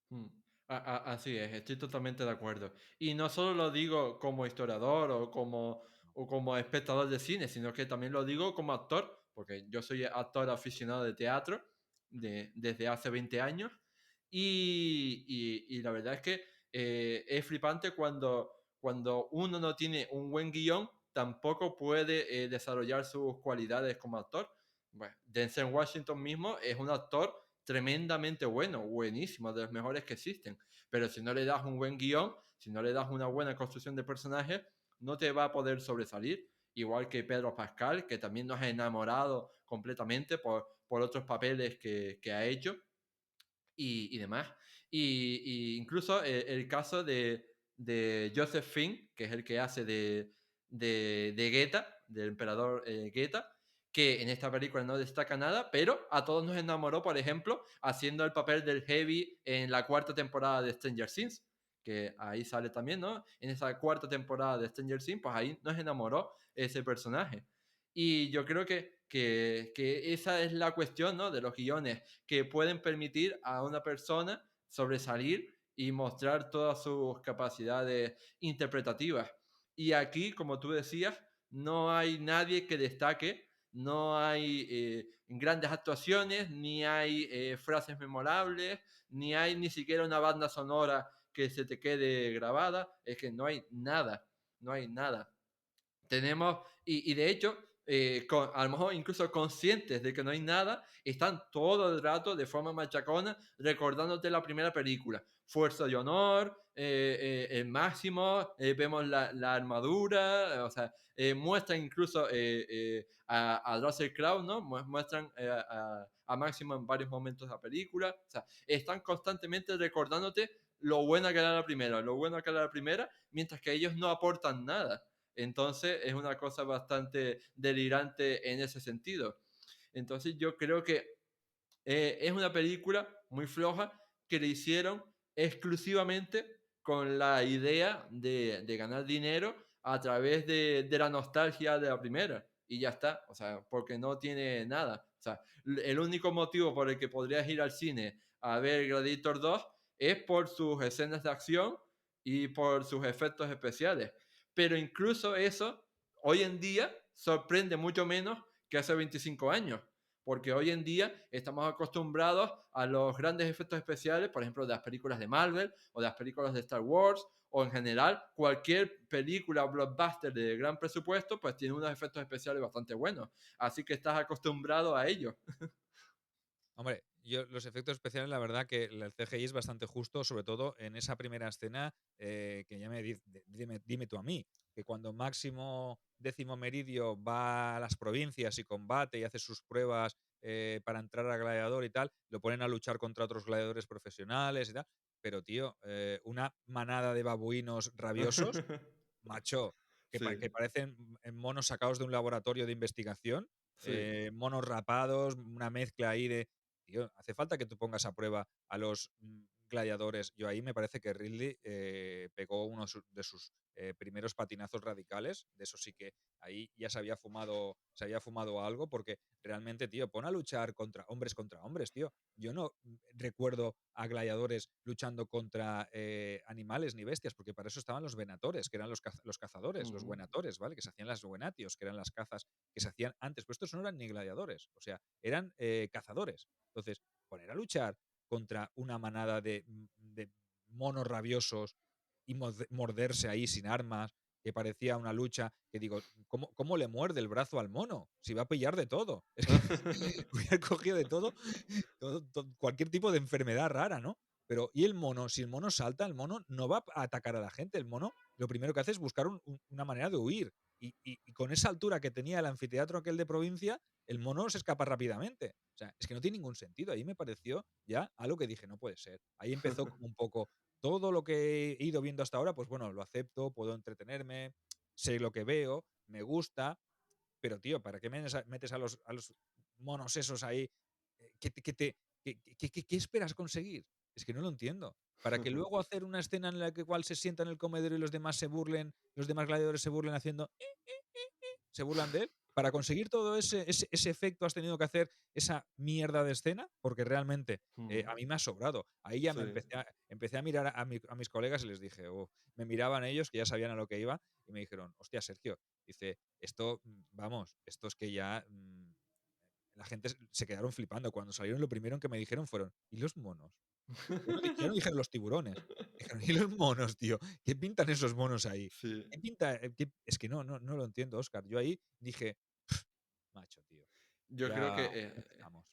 Mm. Así es, estoy totalmente de acuerdo. Y no solo lo digo como historiador o como espectador de cine, sino que también lo digo como actor, porque yo soy actor aficionado de teatro desde hace 20 años y la verdad es que es flipante cuando uno no tiene un buen guión, tampoco puede desarrollar sus cualidades como actor. Bueno, Denzel Washington mismo es un actor tremendamente bueno, buenísimo, de los mejores que existen. Pero si no le das un buen guión, si no le das una buena construcción de personaje, no te va a poder sobresalir. Igual que Pedro Pascal, que también nos ha enamorado completamente por otros papeles que ha hecho y demás. Y incluso el caso de Joseph Finn, que es el que hace de Geta, del emperador Geta, que en esta película no destaca nada, pero a todos nos enamoró, por ejemplo, haciendo el papel del Heavy en la cuarta temporada de Stranger Things, que ahí sale también, ¿no? En esa cuarta temporada de Stranger Things, pues ahí nos enamoró ese personaje. Y yo creo que esa es la cuestión, ¿no? De los guiones, que pueden permitir a una persona sobresalir y mostrar todas sus capacidades interpretativas. Y aquí, como tú decías, no hay nadie que destaque, no hay grandes actuaciones, ni hay frases memorables, ni hay ni siquiera una banda sonora que se te quede grabada, es que no hay nada, no hay nada. Tenemos, y de hecho, a lo mejor incluso conscientes de que no hay nada, están todo el rato de forma machacona recordándote la primera película. Fuerza de honor, el máximo, vemos la armadura, o sea, muestran incluso a Russell Crowe, ¿no? Muestran a Máximo en varios momentos de la película, o sea, están constantemente recordándote lo buena que era la primera, lo buena que era la primera, mientras que ellos no aportan nada. Entonces es una cosa bastante delirante en ese sentido. Entonces yo creo que es una película muy floja que le hicieron exclusivamente con la idea de ganar dinero a través de la nostalgia de la primera. Y ya está, o sea, porque no tiene nada. O sea, el único motivo por el que podrías ir al cine a ver Gladiator 2 es por sus escenas de acción y por sus efectos especiales. Pero incluso eso, hoy en día, sorprende mucho menos que hace 25 años porque hoy en día estamos acostumbrados a los grandes efectos especiales, por ejemplo, de las películas de Marvel o de las películas de Star Wars, o en general cualquier película blockbuster de gran presupuesto, pues tiene unos efectos especiales bastante buenos. Así que estás acostumbrado a ello. Hombre, yo los efectos especiales, la verdad que el CGI es bastante justo, sobre todo en esa primera escena, que ya dime tú a mí, que cuando Máximo Décimo Meridio va a las provincias y combate y hace sus pruebas para entrar a gladiador y tal, lo ponen a luchar contra otros gladiadores profesionales y tal. Pero, tío, una manada de babuinos rabiosos, macho, Sí, que parecen monos sacados de un laboratorio de investigación, sí. monos rapados, una mezcla ahí de... Tío, hace falta que tú pongas a prueba a los gladiadores. Yo ahí me parece que Ridley pegó uno de sus primeros patinazos radicales. De eso sí que ahí ya se había fumado algo, porque realmente, tío, pon a luchar contra hombres, tío. Yo no recuerdo a gladiadores luchando contra animales ni bestias, porque para eso estaban los venatores, que eran los cazadores, los Ujú. buenatores, ¿vale? Que se hacían las venatios, que eran las cazas que se hacían antes. Pero estos no eran ni gladiadores, o sea, eran cazadores. Entonces, poner a luchar contra una manada de monos rabiosos y morderse ahí sin armas, que parecía una lucha, que digo, ¿cómo le muerde el brazo al mono? Si va a pillar de todo. Es que hubiera cogido de todo, cualquier tipo de enfermedad rara, ¿no? Pero, ¿y el mono? Si el mono salta, el mono no va a atacar a la gente. El mono lo primero que hace es buscar una manera de huir. Y con esa altura que tenía el anfiteatro aquel de provincia, el mono se escapa rápidamente. O sea, es que no tiene ningún sentido. Ahí me pareció ya algo que dije, no puede ser. Ahí empezó como un poco todo lo que he ido viendo hasta ahora, pues bueno, lo acepto, puedo entretenerme, sé lo que veo, me gusta, pero tío, ¿para qué metes a los monos esos ahí? ¿Qué esperas conseguir? Es que no lo entiendo. Para que luego hacer una escena en la que igual se sienta en el comedor y los demás se burlen, los demás gladiadores se burlen haciendo se burlan de él. Para conseguir todo ese efecto has tenido que hacer esa mierda de escena, porque realmente Ujú. a mí me ha sobrado. Ahí ya Sí. empecé a mirar a mis colegas y les dije, "Uf", me miraban ellos, que ya sabían a lo que iba, y me dijeron, hostia, Sergio, dice, esto, vamos, esto es que ya la gente se quedaron flipando. Cuando salieron, lo primero que me dijeron fueron, ¿y los monos? Ya no dijeron los tiburones. Dijeron, ¿y los monos, tío? ¿Qué pintan esos monos ahí? Sí. ¿Qué pinta? Es que no lo entiendo, Oscar. Yo ahí dije, macho, tío, Yo creo ya que empezamos.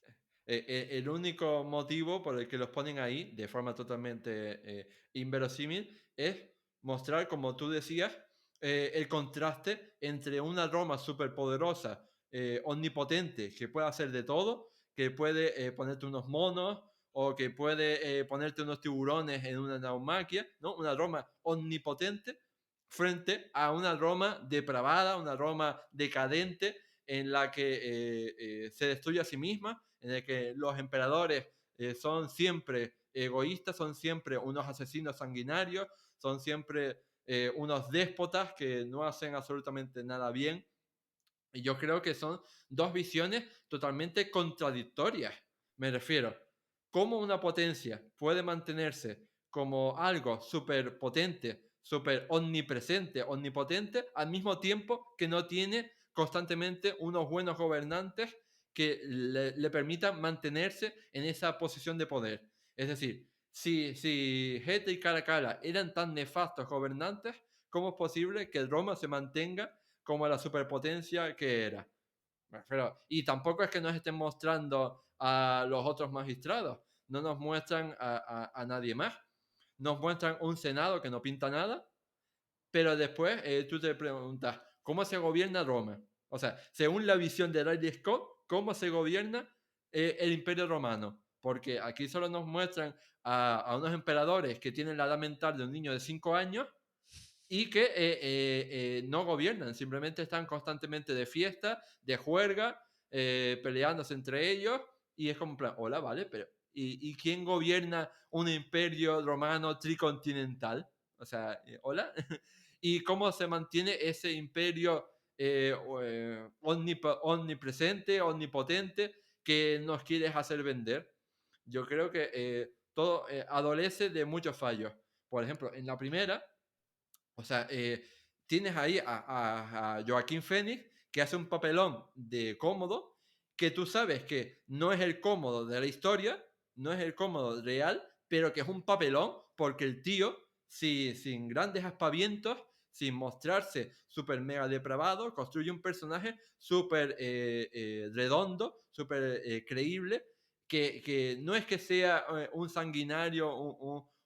el único motivo por el que los ponen ahí de forma totalmente inverosímil es mostrar, como tú decías, el contraste entre una Roma superpoderosa, omnipotente, que puede hacer de todo, que puede ponerte unos monos o que puede ponerte unos tiburones en una naumaquia, ¿no? Una Roma omnipotente frente a una Roma depravada, una Roma decadente, en la que se destruye a sí misma, en la que los emperadores son siempre egoístas, son siempre unos asesinos sanguinarios, son siempre unos déspotas que no hacen absolutamente nada bien. Y yo creo que son dos visiones totalmente contradictorias. Me refiero, cómo una potencia puede mantenerse como algo súper potente, súper omnipresente, omnipotente, al mismo tiempo que no tiene constantemente unos buenos gobernantes que le permitan mantenerse en esa posición de poder. Es decir, si Geta y Caracalla eran tan nefastos gobernantes, ¿cómo es posible que Roma se mantenga como la superpotencia que era? Pero, y tampoco es que nos estén mostrando a los otros magistrados, no nos muestran a nadie más. Nos muestran un Senado que no pinta nada, pero después tú te preguntas, ¿cómo se gobierna Roma? O sea, según la visión de Ridley Scott, ¿cómo se gobierna el Imperio Romano? Porque aquí solo nos muestran a unos emperadores que tienen la edad mental de un niño de 5 años y que no gobiernan, simplemente están constantemente de fiesta, de juerga, peleándose entre ellos, y es como en plan, hola, vale, pero ¿y quién gobierna un imperio romano tricontinental? O sea, hola, ¿y cómo se mantiene ese imperio omnipresente, omnipotente, que nos quieres hacer vender? Yo creo que todo adolece de muchos fallos. Por ejemplo, en la primera, o sea, tienes ahí a Joaquín Phoenix que hace un papelón de cómodo, que tú sabes que no es el cómodo de la historia, no es el cómodo real, pero que es un papelón porque el tío, sin grandes aspavientos, sin mostrarse súper mega depravado, construye un personaje súper redondo, súper creíble, que no es que sea un sanguinario,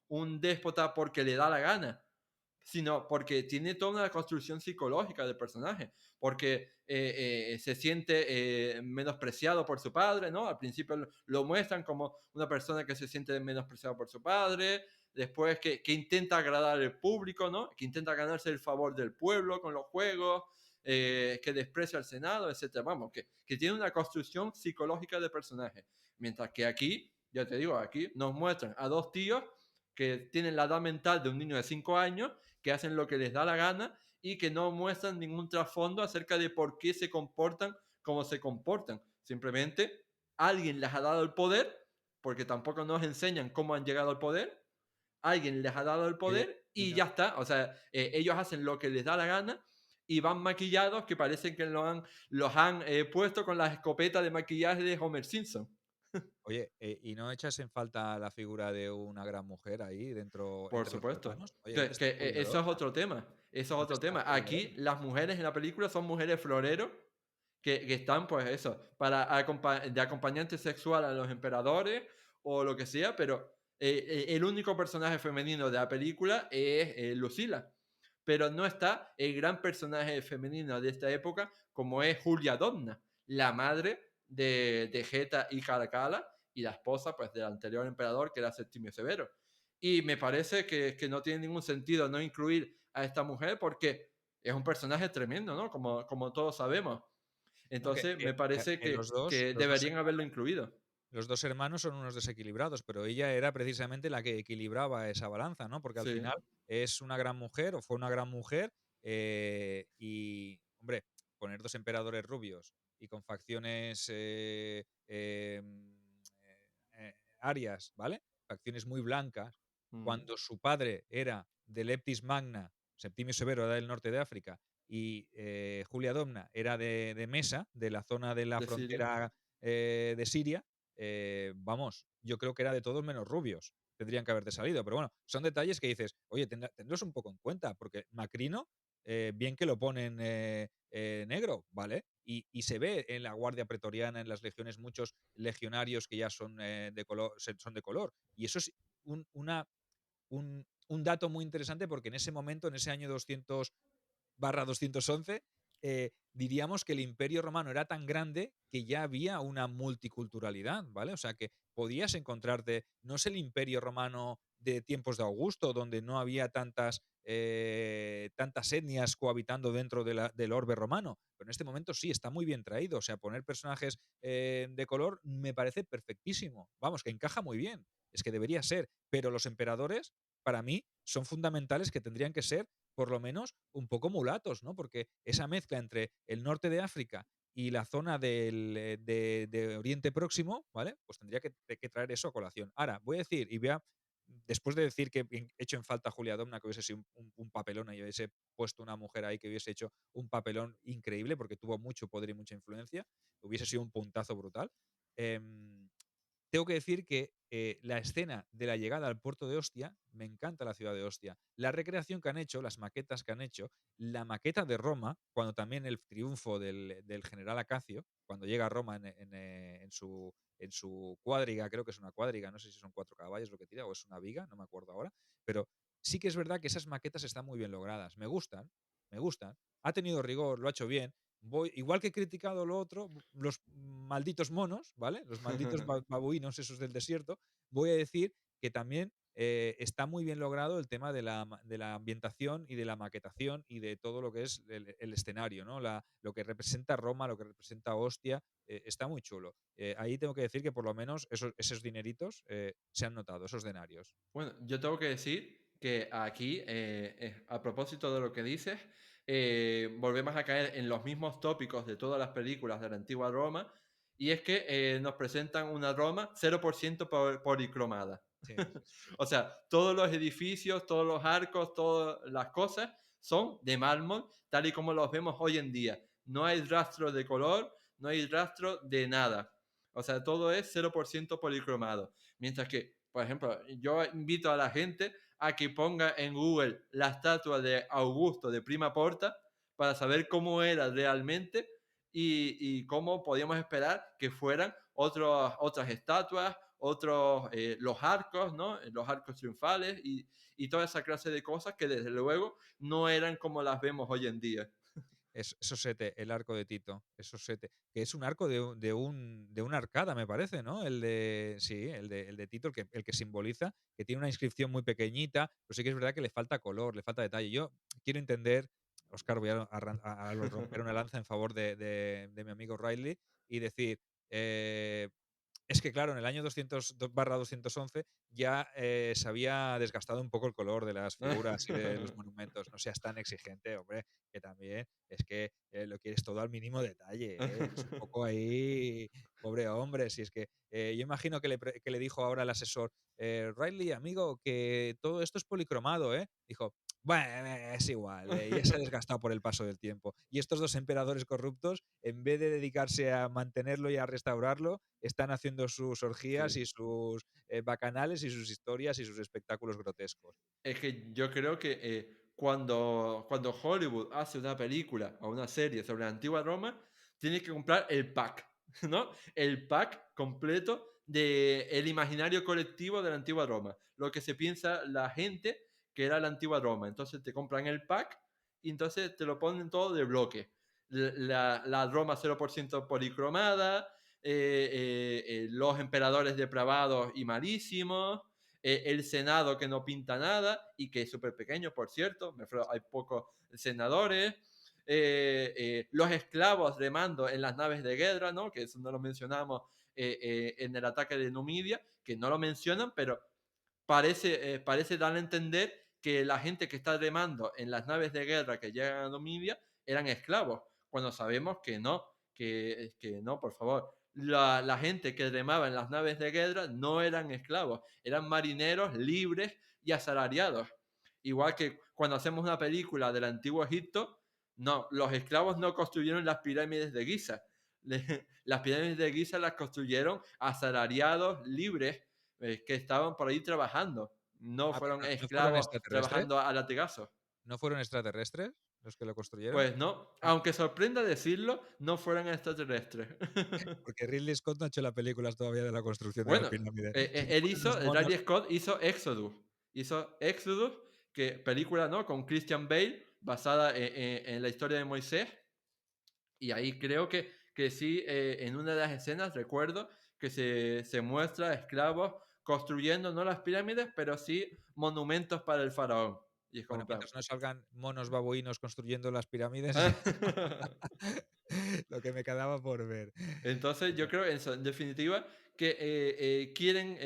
un déspota porque le da la gana, sino porque tiene toda una construcción psicológica del personaje, porque se siente menospreciado por su padre, ¿no? Al principio lo muestran como una persona que se siente menospreciado por su padre, después que intenta agradar al público, ¿no? Que intenta ganarse el favor del pueblo con los juegos, que desprecia al Senado, etcétera. Vamos, que tiene una construcción psicológica de personaje. Mientras que aquí, ya te digo, aquí nos muestran a dos tíos que tienen la edad mental de un niño de 5 años, que hacen lo que les da la gana y que no muestran ningún trasfondo acerca de por qué se comportan como se comportan. Simplemente alguien les ha dado el poder, porque tampoco nos enseñan cómo han llegado al poder, alguien les ha dado el Oye, poder y y no, ya está. O sea, ellos hacen lo que les da la gana y van maquillados que parece que los han puesto con las escopetas de maquillaje de Homer Simpson. oye, ¿y no echas en falta la figura de una gran mujer ahí dentro Por entre los supuesto. hermanos? Oye, ¿dónde está Julia Eso es Roberts? otro tema. Eso es ¿Dónde otro está tema. Julia Aquí Roberts? las mujeres en la película son mujeres floreros que están, pues eso, para de acompañante sexual a los emperadores o lo que sea, pero el único personaje femenino de la película es Lucila. Pero no está el gran personaje femenino de esta época como es Julia Domna, la madre de Geta y Caracalla y la esposa pues del anterior emperador que era Septimio Severo. Y me parece que no tiene ningún sentido no incluir a esta mujer porque es un personaje tremendo, ¿no? Como todos sabemos. No, Entonces, me parece que que deberían haberlo incluido. los dos hermanos son unos desequilibrados, pero ella era precisamente la que equilibraba esa balanza, ¿no? Porque al Sí. final es una gran mujer, o fue una gran mujer, y, hombre, poner dos emperadores rubios y con facciones arias, ¿vale? Facciones muy blancas, Mm. cuando su padre era de Leptis Magna, Septimio Severo era del norte de África, y Julia Domna era de Mesa, de la zona de la De Siria. frontera de Siria. Vamos, yo creo que era de todos menos rubios. Tendrían que haberte salido. Pero bueno, son detalles que dices, oye, tendrás un poco en cuenta, porque Macrino, bien que lo ponen negro, ¿vale? Y se ve en la Guardia Pretoriana, en las legiones, muchos legionarios que ya son, de, color, son de color. Y eso es un dato muy interesante porque en ese momento, en ese año 200/211, diríamos que el Imperio Romano era tan grande que ya había una multiculturalidad, ¿vale? O sea, que podías encontrarte, no es el Imperio Romano de tiempos de Augusto, donde no había tantas etnias cohabitando dentro del orbe romano, pero en este momento sí, está muy bien traído. O sea, poner personajes de color me parece perfectísimo. Vamos, que encaja muy bien. Es que debería ser. Pero los emperadores, para mí, son fundamentales, que tendrían que ser por lo menos un poco mulatos, ¿no? Porque esa mezcla entre el norte de África y la zona de Oriente Próximo, ¿vale? Pues tendría que traer eso a colación. Ahora, voy a decir, después de decir que he hecho en falta a Julia Domna, que hubiese sido un papelón y hubiese puesto una mujer ahí que hubiese hecho un papelón increíble, porque tuvo mucho poder y mucha influencia, hubiese sido un puntazo brutal. Em, Tengo que decir que la escena de la llegada al puerto de Ostia, me encanta la ciudad de Ostia. La recreación que han hecho, las maquetas que han hecho, la maqueta de Roma, cuando también el triunfo del general Acacio, cuando llega a Roma en su cuadriga, creo que es una cuadriga, no sé si son 4 caballos lo que tira o es una viga, no me acuerdo ahora, pero sí que es verdad que esas maquetas están muy bien logradas. Me gustan, me gustan. Ha tenido rigor, lo ha hecho bien. Igual que he criticado lo otro, los malditos monos, ¿vale? Los malditos babuinos esos del desierto, voy a decir que también está muy bien logrado el tema de la ambientación y de la maquetación y de todo lo que es el escenario, ¿no? Lo que representa Roma, lo que representa Ostia, está muy chulo. Ahí tengo que decir que por lo menos esos dineritos se han notado, esos denarios. Bueno, yo tengo que decir que aquí, a propósito de lo que dices, volvemos a caer en los mismos tópicos de todas las películas de la antigua Roma, y es que nos presentan una Roma 0% policromada. Sí, sí, sí, sí. O sea, todos los edificios, todos los arcos, todas las cosas son de mármol, tal y como los vemos hoy en día. No hay rastro de color, no hay rastro de nada. O sea, todo es 0% policromado. Mientras que, por ejemplo, yo invito a la gente a que ponga en Google la estatua de Augusto de Prima Porta para saber cómo era realmente y cómo podíamos esperar que fueran otras estatuas, los arcos, ¿no? Los arcos triunfales y toda esa clase de cosas que desde luego no eran como las vemos hoy en día. Eso sete, el arco de Tito, eso sete, que es un arco de una arcada, me parece, ¿no? El de sí, el de Tito, el que simboliza, que tiene una inscripción muy pequeñita, pero sí que es verdad que le falta color, le falta detalle. Yo quiero entender, Oscar, voy a romper una lanza en favor de mi amigo Riley y decir, eh, es que claro, en el año 200/211 ya, se había desgastado un poco el color de las figuras y de los monumentos. No seas tan exigente, hombre, que también es que, lo quieres todo al mínimo detalle, es un poco ahí, pobre hombre, si es que, yo imagino que le dijo ahora al asesor: Riley, amigo, que todo esto es policromado, ¿eh?". Dijo: "Bueno, es igual, ya se ha desgastado por el paso del tiempo". Y estos 2 emperadores corruptos, en vez de dedicarse a mantenerlo y a restaurarlo, están haciendo sus orgías Sí. y sus, bacanales y sus historias y sus espectáculos grotescos. Es que yo creo que cuando Hollywood hace una película o una serie sobre la antigua Roma, tiene que comprar el pack, ¿no? El pack completo del imaginario colectivo de la antigua Roma. Lo que se piensa la gente que era la antigua Roma. Entonces te compran el pack y entonces te lo ponen todo de bloque. La Roma 0% policromada, los emperadores depravados y malísimos, el Senado que no pinta nada y que es súper pequeño, por cierto, me refiero, hay pocos senadores, los esclavos remando en las naves de guerra, ¿no? Que eso no lo mencionamos en el ataque de Numidia, que no lo mencionan, pero parece dar a entender que la gente que está remando en las naves de guerra que llegan a Numidia eran esclavos, cuando sabemos que no, que no, por favor. La gente que remaba en las naves de guerra no eran esclavos, eran marineros libres y asalariados. Igual que cuando hacemos una película del antiguo Egipto, no, los esclavos no construyeron las pirámides de Giza. Las pirámides de Giza las construyeron asalariados libres que estaban por ahí trabajando. No Ah, pero fueron no fueron esclavos extraterrestres? trabajando a latigazos. ¿No fueron extraterrestres los que lo construyeron? Pues no, Ah, aunque sorprenda decirlo, no fueron extraterrestres. porque Ridley Scott no ha hecho las películas todavía de la construcción de las Bueno, pirámides. Y él ponen los monos. Ridley Scott hizo Exodus, que película, ¿no? Con Christian Bale, basada en la historia de Moisés. Y ahí creo que sí, en una de las escenas recuerdo que se muestra a esclavos construyendo no las pirámides, pero sí monumentos para el faraón. Y es como Bueno, en plan, mientras no salgan monos babuinos construyendo las pirámides, lo que me quedaba por ver. Entonces, yo creo eso, en definitiva, que quieren,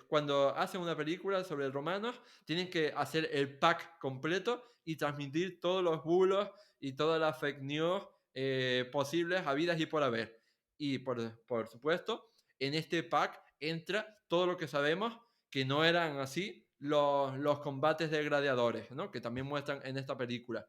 cuando hacen una película sobre romanos, tienen que hacer el pack completo y transmitir todos los bulos y todas las fake news posibles, habidas y por haber. Y por supuesto, en este pack entra todo lo que sabemos que no eran así los combates de gladiadores, ¿no? Que también muestran en esta película.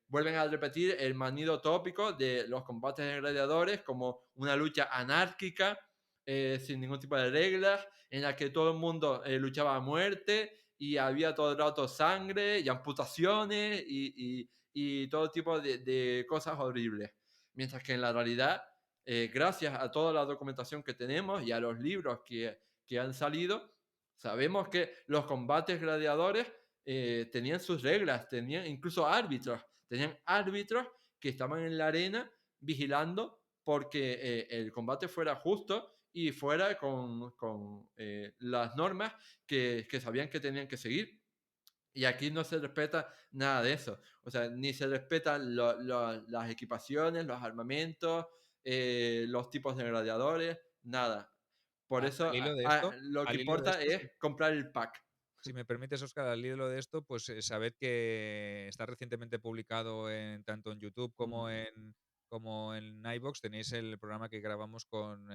Vuelven a repetir el manido tópico de los combates de gladiadores como una lucha anárquica, sin ningún tipo de reglas, en la que todo el mundo luchaba a muerte y había todo el rato sangre y amputaciones y todo tipo de cosas horribles. Mientras que en la realidad, gracias a toda la documentación que tenemos y a los libros que han salido, sabemos que los combates gladiadores tenían sus reglas, tenían incluso árbitros, tenían árbitros que estaban en la arena vigilando porque el combate fuera justo y fuera con las normas que sabían que tenían que seguir. Y aquí no se respeta nada de eso. O sea, ni se respetan las equipaciones, los armamentos, los tipos de gladiadores, nada. Por eso lo que Al hilo de importa esto, es comprar el pack. si me permites, Oscar, al hilo de esto, pues sabed que está recientemente publicado tanto en YouTube como en iVoox. Tenéis el programa que grabamos con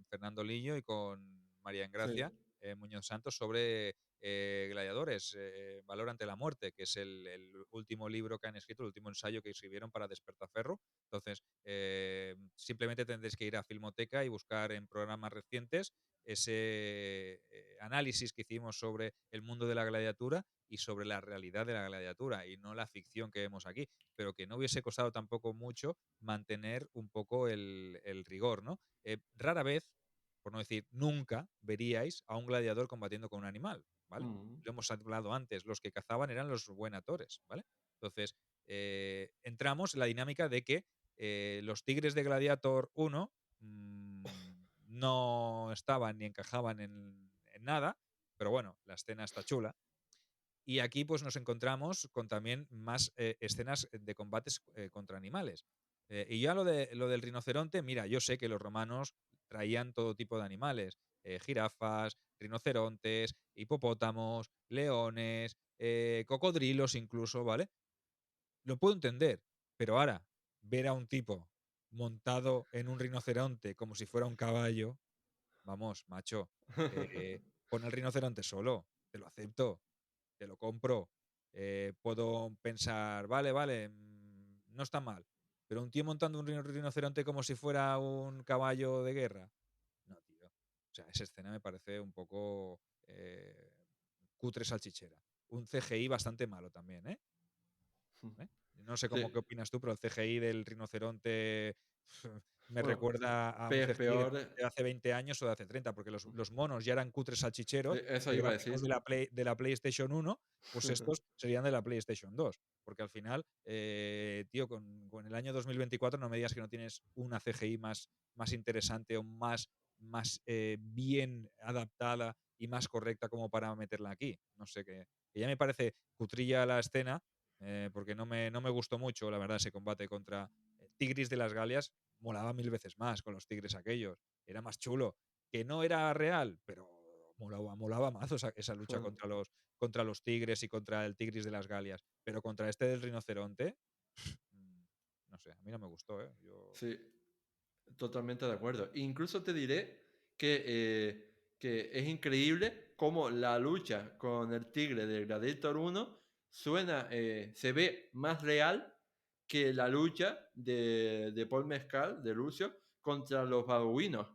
Fernando Lillo y con María Engracia Sí, Muñoz Santos sobre Gladiadores, Valor ante la muerte, que es el último libro que han escrito, el último ensayo que escribieron para Despertaferro. Entonces, simplemente tendréis que ir a Filmoteca y buscar en programas recientes ese análisis que hicimos sobre el mundo de la gladiatura y sobre la realidad de la gladiatura y no la ficción que vemos aquí, pero que no hubiese costado tampoco mucho mantener un poco el rigor, ¿no? Rara vez, por no decir nunca, veríais a un gladiador combatiendo con un animal, ¿vale? Mm. Lo hemos hablado antes, los que cazaban eran los buenatores, ¿vale? Entonces, entramos en la dinámica de que los tigres de Gladiator 1 no estaban ni encajaban en nada, pero bueno, la escena está chula. Y aquí pues nos encontramos con también más escenas de combates contra animales. Y ya lo del rinoceronte, mira, yo sé que los romanos traían todo tipo de animales, jirafas, rinocerontes, hipopótamos, leones, cocodrilos incluso, ¿vale? Lo puedo entender, pero ahora ver a un tipo montado en un rinoceronte como si fuera un caballo, vamos, macho, pon el rinoceronte solo, te lo acepto, te lo compro. Puedo pensar, vale, vale, no está mal, pero un tío montando un rinoceronte como si fuera un caballo de guerra, no, tío. O sea, esa escena me parece un poco cutre salchichera. Un CGI bastante malo también, ¿eh? ¿eh? No sé Sí, cómo qué opinas tú, pero el CGI del rinoceronte me bueno, recuerda a un CGI peor, de hace 20 años o de hace 30, porque los monos ya eran cutres salchicheros, eso de iba a gráficos decir. de la PlayStation 1, pues estos serían de la PlayStation 2. Porque al final, tío, con el año 2024 no me digas que no tienes una CGI más interesante o más bien adaptada y más correcta como para meterla aquí. No sé, que ya me parece cutrilla la escena, porque no me gustó mucho, la verdad, ese combate contra Tigris de las Galias. Molaba mil veces más con los tigres aquellos. Era más chulo. Que no era real, pero molaba más esa lucha contra los tigres y contra el Tigris de las Galias. Pero contra este del rinoceronte, mm, no sé, a mí no me gustó, ¿eh? Yo, Sí, totalmente de acuerdo. Incluso te diré que es increíble cómo la lucha con el tigre del Gladiator 1 se ve más real que la lucha de Paul Mescal, de Lucio, contra los babuinos.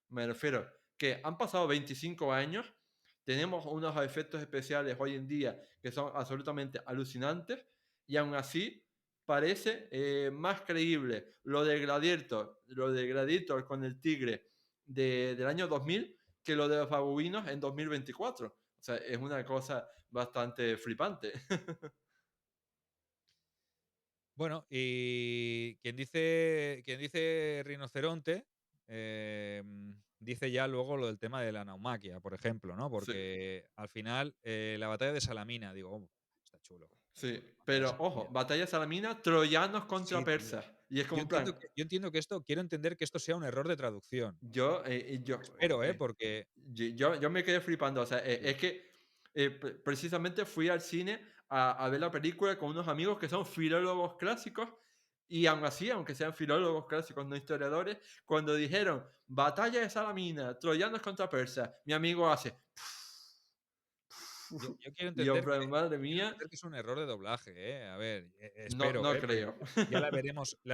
Me refiero que han pasado 25 años, tenemos unos efectos especiales hoy en día que son absolutamente alucinantes y aún así parece más creíble lo de Gladiator con el tigre del año 2000 que lo de los babuinos en 2024. O sea, es una cosa bastante flipante. bueno, y quien dice rinoceronte, dice ya luego lo del tema de la naumaquia, por ejemplo, ¿no? Sí, Porque al final, la batalla de Salamina, digo, está chulo, está sí. chulo. Batalla de Pero ojo, Salamina. batalla salamina, troyanos contra Sí, tío. persas. Y es como en plan, Yo entiendo que esto, quiero entender que esto sea un error de traducción. yo, eh, yo, Espero, porque yo me quedé flipando. O sea, sí, es que precisamente fui al cine a ver la película con unos amigos que son filólogos clásicos y aún así, aunque sean filólogos clásicos, no historiadores, cuando dijeron batalla de Salamina, troyanos contra persas, mi amigo hace... yo quiero Y yo, en entender plan, madre quiero mía, entender que es un error de doblaje, ¿eh? A ver, no, espero, no porque creo. ya la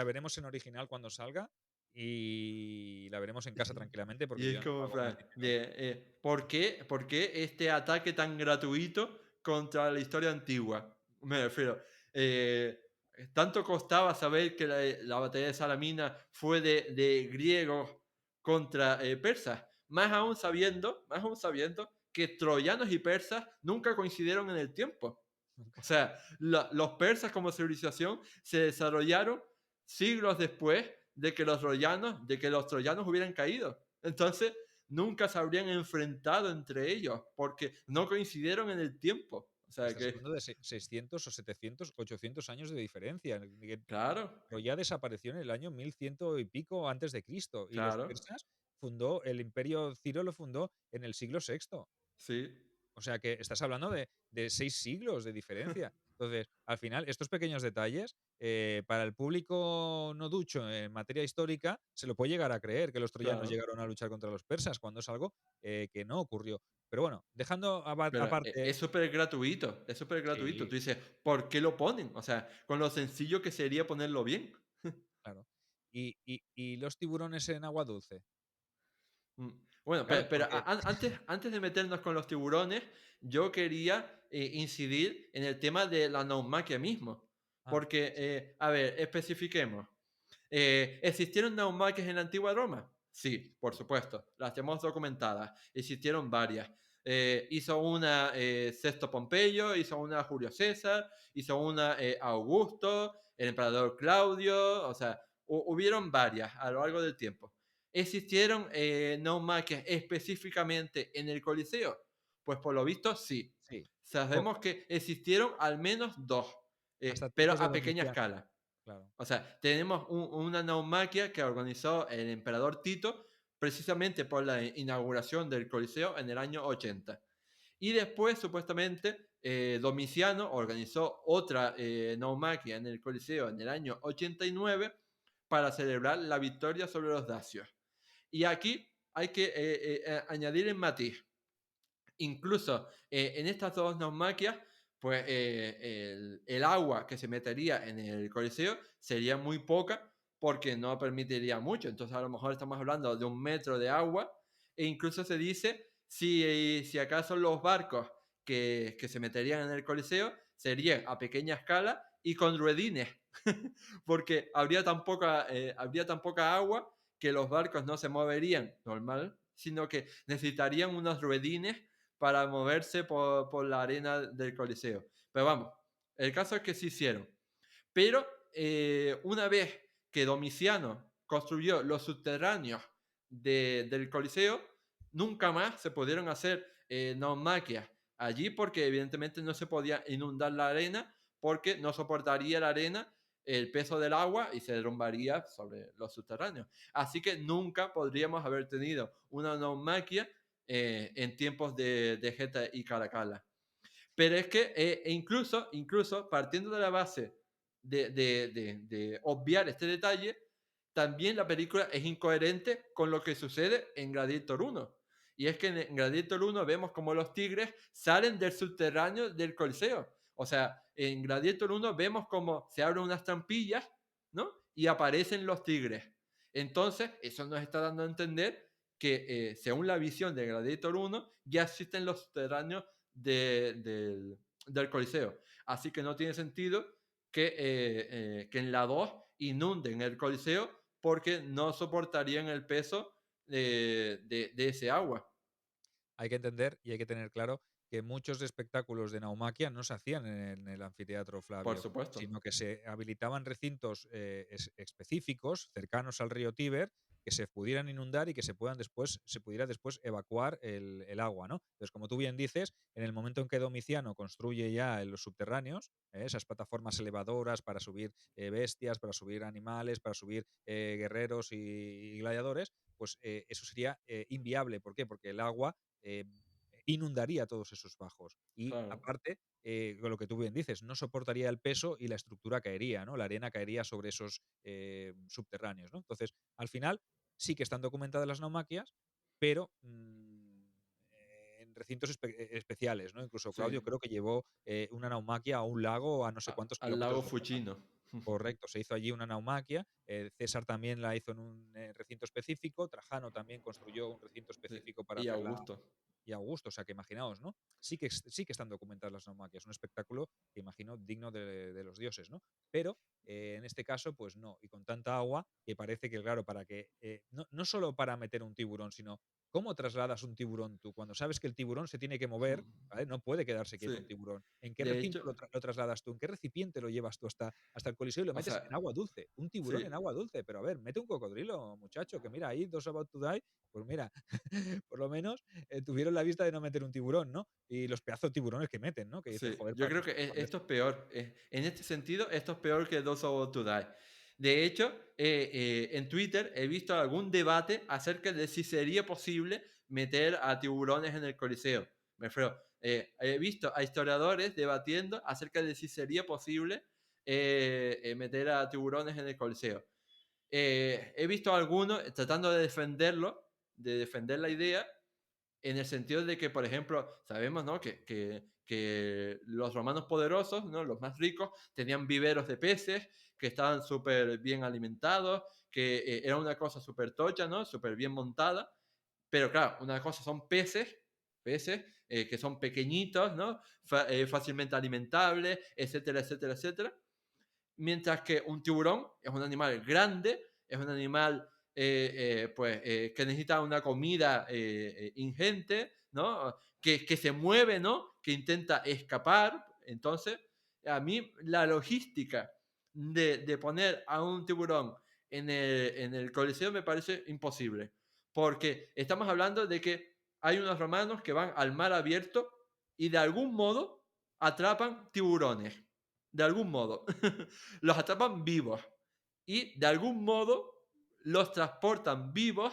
veremos en original cuando salga y la veremos en casa tranquilamente porque Y es yo no como, en pago más plan, dinero. por qué este ataque tan gratuito contra la historia antigua? Me refiero, eh, tanto costaba saber que la batalla de Salamina fue de griegos contra persas, más aún sabiendo que troyanos y persas nunca coincidieron en el tiempo. O sea, los persas como civilización se desarrollaron siglos después de que los troyanos hubieran caído. Entonces, nunca se habrían enfrentado entre ellos porque no coincidieron en el tiempo. O sea Estás que, hablando de 600 o 700, 800 años de diferencia. claro, Troya desapareció en el año 1100 y pico antes de Cristo y los claro, persas el imperio Ciro lo fundó en el siglo sexto. sí, O sea que estás hablando de 6 siglos de diferencia. Entonces, al final, estos pequeños detalles, para el público no ducho en materia histórica, se lo puede llegar a creer que los troyanos claro. llegaron a luchar contra los persas, cuando es algo que no ocurrió. Pero bueno, dejando Pero aparte. es súper gratuito, es súper gratuito. Sí, Tú dices, ¿por qué lo ponen? O sea, con lo sencillo que sería ponerlo bien. claro. Y los tiburones en agua dulce. Mm. Bueno, Claro, pero porque antes de meternos con los tiburones, yo quería incidir en el tema de la naumaquia mismo. Porque, sí, a ver, especifiquemos. ¿Existieron naumaquias en la antigua Roma? Sí, por supuesto. Las tenemos documentadas. Existieron varias. Hizo una Sexto Pompeyo, hizo una Julio César, hizo una Augusto, el emperador Claudio. O sea, hubieron varias a lo largo del tiempo. ¿Existieron naumaquias específicamente en el Coliseo? Pues por lo visto sí. sí. Sabemos Pocas, que existieron al menos dos, hasta pero tiempos de a pequeña Domiciano, escala. claro. O sea, tenemos una naumaquia que organizó el emperador Tito precisamente por la inauguración del Coliseo en el año 80. Y después, supuestamente, Domiciano organizó otra naumaquia en el Coliseo en el año 89 para celebrar la victoria sobre los dacios. Y aquí hay que añadir el matiz. Incluso en estas dos naumaquias, pues el agua que se metería en el Coliseo sería muy poca porque no permitiría mucho. Entonces a lo mejor estamos hablando de 1 metro de agua e incluso se dice si acaso los barcos que se meterían en el Coliseo serían a pequeña escala y con ruedines, porque habría tan poca agua que los barcos no se moverían normal, sino que necesitarían unos ruedines para moverse por la arena del Coliseo. Pero vamos, el caso es que se hicieron. Pero una vez que Domiciano construyó los subterráneos del Coliseo, nunca más se pudieron hacer naumaquias allí porque evidentemente no se podía inundar la arena porque no soportaría la arena el peso del agua y se derrumbaría sobre los subterráneos. Así que nunca podríamos haber tenido una naumaquia en tiempos de Geta y Caracalla. Pero es que incluso partiendo de la base de obviar este detalle, también la película es incoherente con lo que sucede en Gladiator 1. Y es que en Gladiator 1 vemos como los tigres salen del subterráneo del Coliseo. O sea, en Gladiator 1 vemos como se abren unas trampillas, ¿no? Y aparecen los tigres. Entonces, eso nos está dando a entender que, según la visión de Gladiator 1, ya existen los subterráneos del Coliseo. Así que no tiene sentido que en la 2 inunden el Coliseo porque no soportarían el peso de ese agua. Hay que entender y hay que tener claro que muchos espectáculos de naumaquia no se hacían en el anfiteatro Por Flavio, supuesto. sino que se habilitaban recintos específicos cercanos al río Tíber que se pudieran inundar y que se pudiera después evacuar el agua, ¿no? Entonces, como tú bien dices, en el momento en que Domiciano construye ya en los subterráneos, esas plataformas elevadoras para subir bestias, para subir animales, para subir guerreros y gladiadores, pues eso sería inviable. ¿Por qué? Porque el agua eh, inundaría todos esos bajos. Y Claro. aparte, con lo que tú bien dices, no soportaría el peso y la estructura caería, ¿no? La arena caería sobre esos subterráneos, ¿no? Entonces, al final, sí que están documentadas las naumaquias, pero en recintos especiales, ¿no? Incluso Sí. Claudio creo que llevó una naumaquia a un lago a no sé cuántos Al kilómetros lago de Roma. Fucino. Correcto, se hizo allí una naumaquia. César también la hizo en un recinto específico. Trajano también construyó un recinto Sí. específico para Y hacerla Augusto. y Augusto. O sea, que imaginaos, ¿no? Sí que están documentadas las naumaquias. Un espectáculo que imagino digno de los dioses, ¿no? Pero en este caso, pues no. Y con tanta agua que parece que, claro, para que. No solo para meter un tiburón, sino cómo trasladas un tiburón tú. Cuando sabes que el tiburón se tiene que mover, ¿vale? No puede quedarse quieto Sí. un tiburón. ¿En qué De recinto hecho, lo trasladas tú? ¿En qué recipiente lo llevas tú hasta el Coliseo y lo o metes en sea, agua dulce? Un tiburón en sí. agua dulce. Pero a ver, mete un cocodrilo, muchacho, que mira, ahí dos About to Die, pues mira, por lo menos tuvieron la vista de no meter un tiburón, ¿no? Y los pedazos de tiburones que meten, ¿no? Que dices, Sí, joder, yo para creo que transportarles. esto es peor. En este sentido, esto es peor que Those About to Die. De hecho, en Twitter he visto algún debate acerca de si sería posible meter a tiburones en el Coliseo. Me refiero, he visto a historiadores debatiendo acerca de si sería posible meter a tiburones en el Coliseo. He visto a algunos tratando de defenderlo, de defender la idea, en el sentido de que, por ejemplo, sabemos, ¿no? que los romanos poderosos, ¿no? Los más ricos, tenían viveros de peces que estaban súper bien alimentados, que era una cosa súper tocha, ¿no? Súper bien montada. Pero claro, una cosa son peces que son pequeñitos, ¿no? Fácilmente alimentables, etcétera, etcétera, etcétera. Mientras que un tiburón es un animal grande, es un animal que necesita una comida ingente, ¿no? Que se mueve, ¿no? Que intenta escapar. Entonces, a mí la logística de poner a un tiburón en el Coliseo me parece imposible. Porque estamos hablando de que hay unos romanos que van al mar abierto y de algún modo atrapan tiburones. De algún modo. Los atrapan vivos y de algún modo los transportan vivos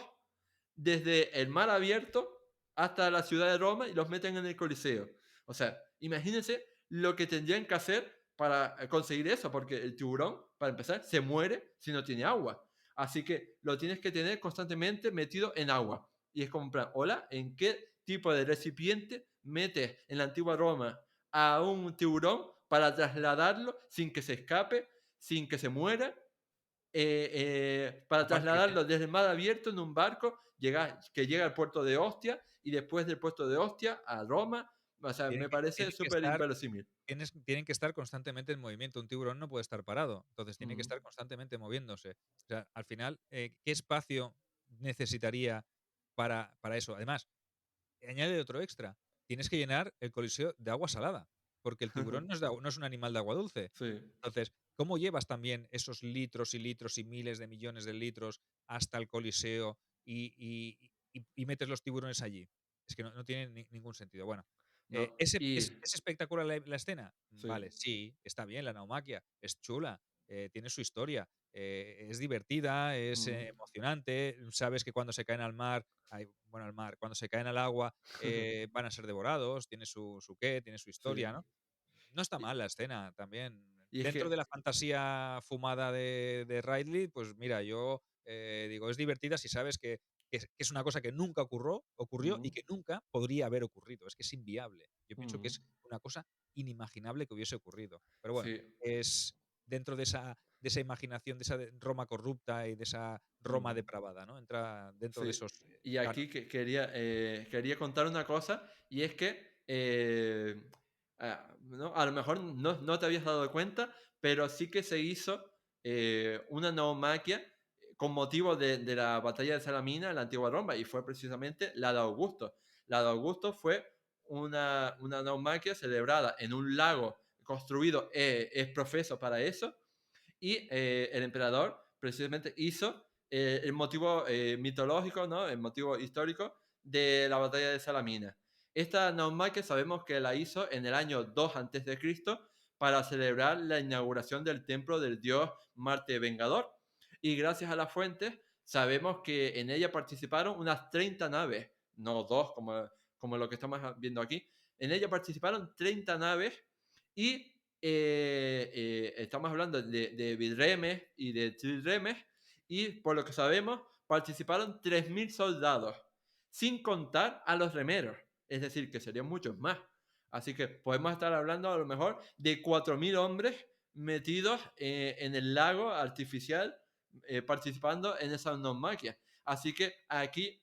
desde el mar abierto hasta la ciudad de Roma y los meten en el Coliseo. O sea, imagínense lo que tendrían que hacer para conseguir eso, porque el tiburón, para empezar, se muere si no tiene agua. Así que lo tienes que tener constantemente metido en agua. Y es como, en plan, hola, ¿en qué tipo de recipiente metes en la antigua Roma a un tiburón para trasladarlo sin que se escape, sin que se muera, para Aparte que trasladarlo desde el mar abierto en un barco que llega al puerto de Ostia y después del puerto de Ostia a Roma? O sea, me parece tienen que súper estar inverosímil. tienen que estar constantemente en movimiento. Un tiburón no puede estar parado, entonces tiene que Mm. estar constantemente moviéndose. O sea, al final, ¿qué espacio necesitaría para eso? Además, añade otro extra. Tienes que llenar el coliseo de agua salada, porque el tiburón no es un animal de agua dulce. Sí. Entonces, ¿cómo llevas también esos litros y litros y miles de millones de litros hasta el coliseo y metes los tiburones allí? Es que no tiene ningún sentido. Bueno, No, ¿es espectacular la escena? sí. Vale, sí, está bien la naumaquia, es chula, tiene su historia, es divertida, es Mm. emocionante, sabes que cuando se caen al mar, bueno, al mar, cuando se caen al agua van a ser devorados, tiene su qué, tiene su Sí. historia, ¿no? No está Y, mal la escena también. y es Dentro de la que, fantasía fumada de Ridley, pues mira, yo digo, es divertida si sabes que es una cosa que nunca ocurrió mm, y que nunca podría haber ocurrido. Es que es inviable. Yo pienso que mm, es una cosa inimaginable que hubiese ocurrido. Pero bueno, sí. es dentro de esa imaginación, de esa Roma corrupta y de esa Roma Mm. depravada, ¿no? Entra dentro de Sí, esos y aquí cánones. quería contar una cosa, y es que, ¿no? A lo mejor no te habías dado cuenta, pero sí que se hizo una naumaquia con motivo de la batalla de Salamina en la antigua Roma, y fue precisamente la de Augusto. La de Augusto fue una naumaquia celebrada en un lago construido es profeso para eso, y el emperador precisamente hizo el motivo mitológico, ¿no? El motivo histórico de la batalla de Salamina. Esta naumaquia sabemos que la hizo en el año 2 antes de Cristo para celebrar la inauguración del templo del dios Marte Vengador. Y gracias a las fuentes sabemos que en ella participaron unas 30 naves, no dos como lo que estamos viendo aquí. En ella participaron 30 naves y estamos hablando de birremes y de trirremes, y por lo que sabemos participaron 3.000 soldados, sin contar a los remeros, es decir, que serían muchos más. Así que podemos estar hablando a lo mejor de 4.000 hombres metidos en el lago artificial participando en esa naumaquia. Así que aquí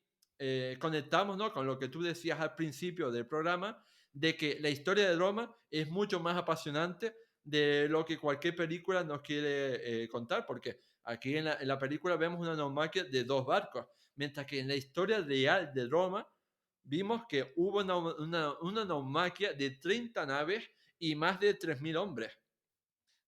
conectamos, ¿no? Con lo que tú decías al principio del programa, de que la historia de Roma es mucho más apasionante de lo que cualquier película nos quiere contar, porque aquí en la película vemos una naumaquia de dos barcos, mientras que en la historia real de Roma vimos que hubo una naumaquia de 30 naves y más de 3.000 hombres.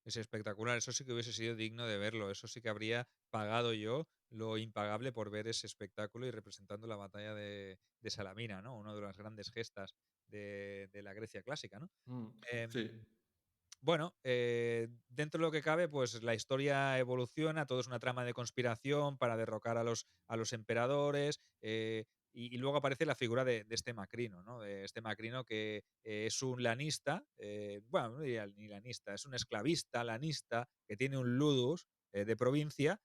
Es espectacular, eso sí que hubiese sido digno de verlo, eso sí que habría pagado yo lo impagable por ver ese espectáculo y representando la batalla de Salamina, ¿no? Una de las grandes gestas de la Grecia clásica, ¿no? Mm, sí. Em, bueno, dentro de lo que cabe, pues la historia evoluciona, todo es una trama de conspiración para derrocar a los emperadores, y luego aparece la figura de este Macrino, ¿no? De este Macrino que es un lanista, bueno, no diría ni lanista, es un esclavista lanista que tiene un ludus de provincia,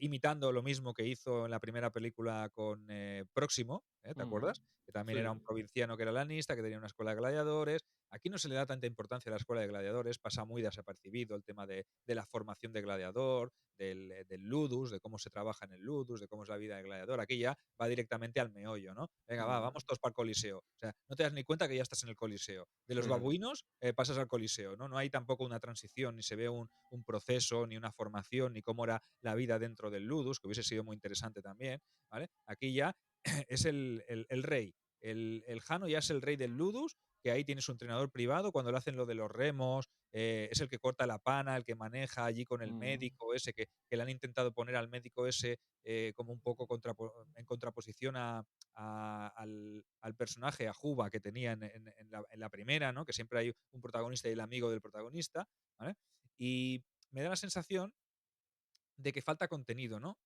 imitando lo mismo que hizo en la primera película con Próximo, ¿te Mm, acuerdas? Que también sí. era un provinciano que era lanista, que tenía una escuela de gladiadores, Aquí no se le da tanta importancia a la escuela de gladiadores, pasa muy desapercibido el tema de la formación de gladiador, del ludus, de cómo se trabaja en el ludus, de cómo es la vida de gladiador. Aquí ya va directamente al meollo, ¿no? Venga, Mm. vamos todos para el Coliseo. O sea, no te das ni cuenta que ya estás en el Coliseo. De los babuinos pasas al Coliseo, ¿no? No hay tampoco una transición, ni se ve un proceso, ni una formación, ni cómo era la vida dentro del ludus, que hubiese sido muy interesante también, ¿vale? Aquí ya es el rey. El Jano ya es el rey del ludus, que ahí tiene su entrenador privado, cuando le hacen lo de los remos, es el que corta la pana, el que maneja allí con el Mm. médico ese, que le han intentado poner al médico ese como un poco en contraposición al personaje, a Juba, que tenía en la primera, ¿no? Que siempre hay un protagonista y el amigo del protagonista, ¿vale? Y me da la sensación de que falta contenido, ¿no?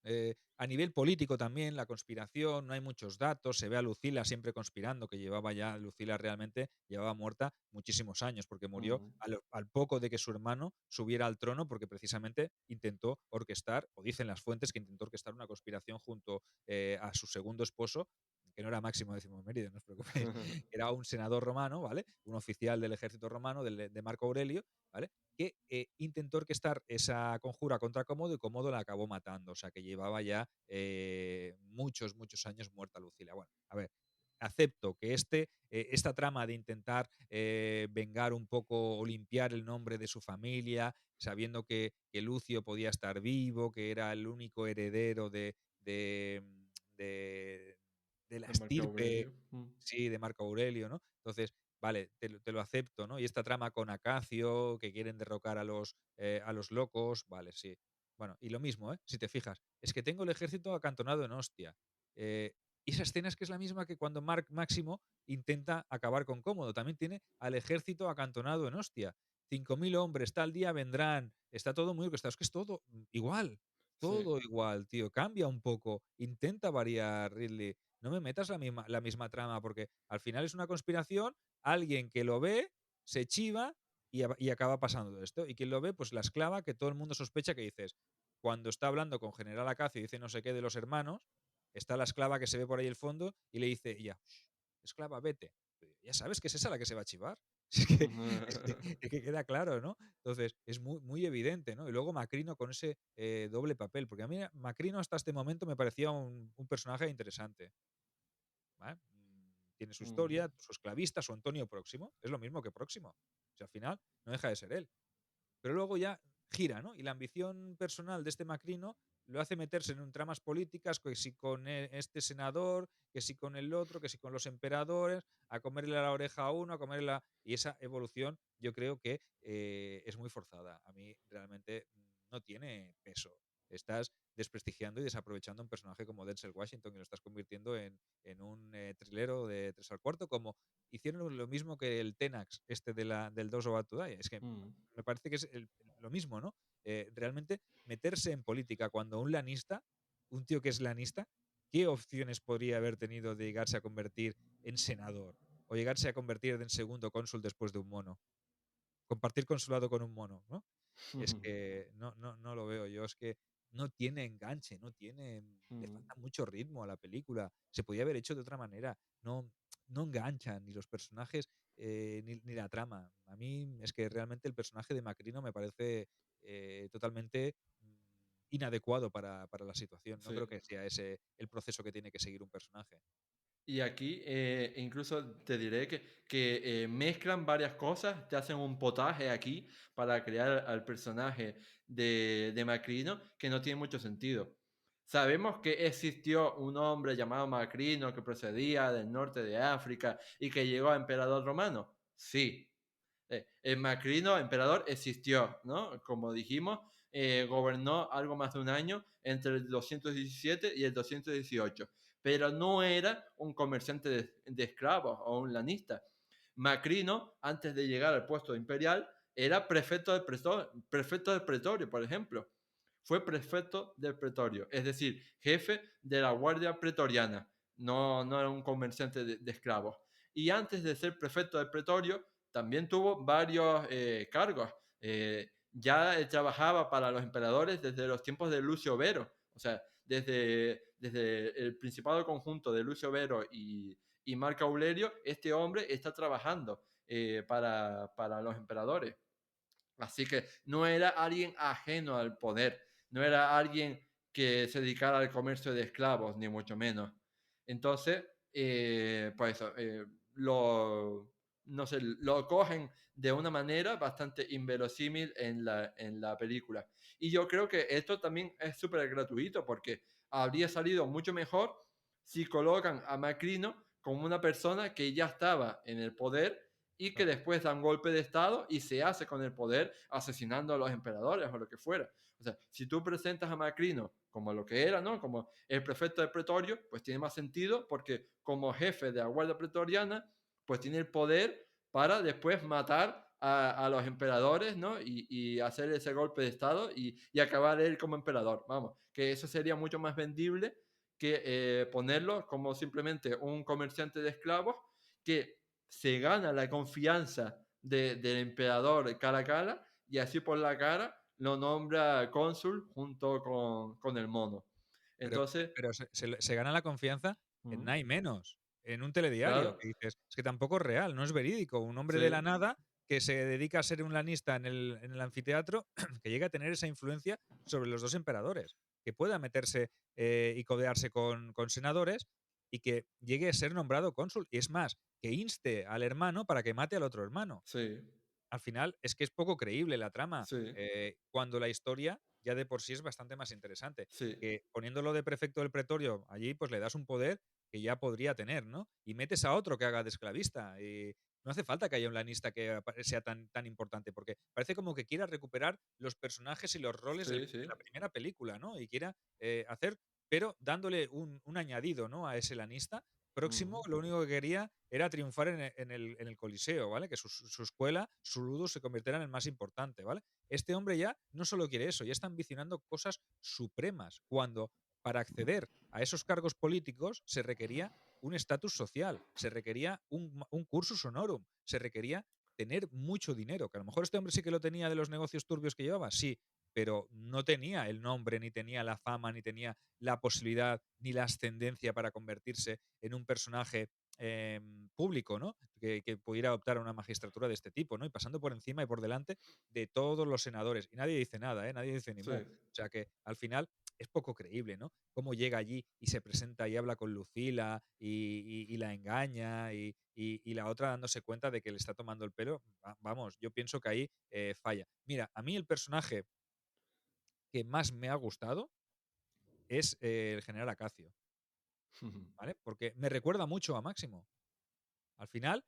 A nivel político también, la conspiración, no hay muchos datos, se ve a Lucila siempre conspirando, que llevaba ya, Lucila realmente llevaba muerta muchísimos años, porque murió Mm. al poco de que su hermano subiera al trono, porque precisamente intentó orquestar, o dicen las fuentes, que intentó orquestar una conspiración junto a su segundo esposo, que no era Máximo Décimo Mérido, no os preocupéis, era un senador romano, ¿vale? Un oficial del ejército romano, de Marco Aurelio, ¿vale? Que intentó orquestar esa conjura contra Cómodo y Cómodo la acabó matando. O sea, que llevaba ya muchos, muchos años muerta Lucila. Bueno, a ver, acepto que esta trama de intentar vengar un poco o limpiar el nombre de su familia, sabiendo que Lucio podía estar vivo, que era el único heredero de, de, de la De Marco estirpe, Aurelio. Mm. sí, de Marco Aurelio, ¿no? Entonces, vale, te lo acepto, ¿no? Y esta trama con Acacio, que quieren derrocar a los locos, vale, sí. Bueno, y lo mismo, ¿eh? Si te fijas, es que tengo el ejército acantonado en Ostia. Y esa escena es que es la misma que cuando Mark Máximo intenta acabar con Cómodo. También tiene al ejército acantonado en Ostia. 5.000 hombres, tal día vendrán. Está todo muy orquestado. Es que es todo igual. Sí. Todo igual, tío. Cambia un poco. Intenta variar, Ridley. No me metas la misma trama, porque al final es una conspiración, alguien que lo ve, se chiva y acaba pasando esto. Y quien lo ve, pues la esclava que todo el mundo sospecha que dices, cuando está hablando con General Acacio y dice no sé qué de los hermanos, está la esclava que se ve por ahí el fondo y le dice, ya, "Shh, esclava, vete. Ya sabes que es esa la que se va a chivar. Es que queda claro, ¿no? Entonces, es muy, muy evidente, ¿no? Y luego Macrino con ese doble papel, porque a mí Macrino hasta este momento me parecía un personaje interesante. ¿Vale? Tiene su Mm. historia, su esclavista, su Antonio Próximo, es lo mismo que Próximo. O sea, al final no deja de ser él. Pero luego ya gira, ¿no? Y la ambición personal de este Macrino lo hace meterse en tramas políticas, que si con este senador, que si con el otro, que si con los emperadores, a comerle la oreja a uno, a comerle la... Y esa evolución yo creo que es muy forzada. A mí realmente no tiene peso. Estás desprestigiando y desaprovechando un personaje como Denzel Washington y lo estás convirtiendo en un trilero de 3 al cuarto, como hicieron lo mismo que el Tenax, este del Dos of to Die. Es que Mm. me parece que es lo mismo, ¿no? Realmente meterse en política cuando un lanista, un tío que es lanista, ¿qué opciones podría haber tenido de llegarse a convertir en senador? O llegarse a convertir en segundo cónsul después de un mono. Compartir consulado con un mono, ¿no? Es que no lo veo yo, es que no tiene enganche, le Mm. falta mucho ritmo a la película. Se podía haber hecho de otra manera. No enganchan ni los personajes ni la trama. A mí es que realmente el personaje de Macrino me parece totalmente inadecuado para la situación. No Sí. creo que sea ese el proceso que tiene que seguir un personaje. Y aquí incluso te diré que mezclan varias cosas, te hacen un potaje aquí para crear al personaje de Macrino que no tiene mucho sentido. Sabemos que existió un hombre llamado Macrino que procedía del norte de África y que llegó a emperador romano. Sí, el Macrino, emperador, existió, ¿no? Como dijimos, gobernó algo más de un año entre el 217 y el 218, pero no era un comerciante de esclavos o un lanista. Macrino, antes de llegar al puesto imperial, era prefecto del pretorio, por ejemplo. Fue prefecto del pretorio, es decir, jefe de la guardia pretoriana. No, no era un comerciante de esclavos. Y antes de ser prefecto del pretorio, también tuvo varios cargos. Ya trabajaba para los emperadores desde los tiempos de Lucio Vero, o sea, desde el Principado Conjunto de Lucio Vero y Marco Aurelio, este hombre está trabajando para los emperadores. Así que no era alguien ajeno al poder, no era alguien que se dedicara al comercio de esclavos, ni mucho menos. Entonces, pues eso, no sé, lo cogen de una manera bastante inverosímil en la película. Y yo creo que esto también es súper gratuito porque habría salido mucho mejor si colocan a Macrino como una persona que ya estaba en el poder y que Claro. después da un golpe de estado y se hace con el poder asesinando a los emperadores o lo que fuera. O sea, si tú presentas a Macrino como lo que era, ¿no? Como el prefecto de Pretorio, pues tiene más sentido porque como jefe de la Guardia Pretoriana, pues tiene el poder para después matar a los emperadores, ¿no? Y hacer ese golpe de estado y acabar él como emperador. Vamos, que eso sería mucho más vendible que ponerlo como simplemente un comerciante de esclavos que se gana la confianza del emperador cara a cara y así por la cara lo nombra cónsul junto con el mono. Pero, Entonces, pero se gana la confianza en mm, nada y menos, en un telediario, claro, que dices, es que tampoco es real, no es verídico. Un hombre de la sí, nada que se dedica a ser un lanista en el anfiteatro, que llega a tener esa influencia sobre los dos emperadores, que pueda meterse y codearse con senadores y que llegue a ser nombrado cónsul. Y es más, que inste al hermano para que mate al otro hermano. sí, Al final es que es poco creíble la trama, sí, cuando la historia ya de por sí es bastante más interesante. sí, Que poniéndolo de prefecto del pretorio allí, pues le das un poder que ya podría tener, ¿no? Y metes a otro que haga de esclavista. Y no hace falta que haya un lanista que sea tan importante, porque parece como que quiera recuperar los personajes y los roles sí, de sí, la primera película, ¿no? Y quiera hacer, pero dándole un añadido, ¿no? A ese lanista. Próximo, mm, lo único que quería era triunfar en el Coliseo, ¿vale? Que su escuela, su ludus se convirtiera en el más importante, ¿vale? Este hombre ya no solo quiere eso, ya está ambicionando cosas supremas, cuando para acceder a esos cargos políticos se requería un estatus social, se requería un cursus honorum, se requería tener mucho dinero, que a lo mejor este hombre sí que lo tenía de los negocios turbios que llevaba, sí, pero no tenía el nombre, ni tenía la fama, ni tenía la posibilidad, ni la ascendencia para convertirse en un personaje público, ¿no? Que pudiera optar a una magistratura de este tipo, ¿no? Y pasando por encima y por delante de todos los senadores. Y nadie dice nada, ¿eh? Nadie dice ni sí, mu. O sea que al final es poco creíble, ¿no? Cómo llega allí y se presenta y habla con Lucila y la engaña y la otra dándose cuenta de que le está tomando el pelo. Vamos, yo pienso que ahí falla. Mira, a mí el personaje que más me ha gustado es el general Acacio, ¿vale? Porque me recuerda mucho a Máximo. Al final,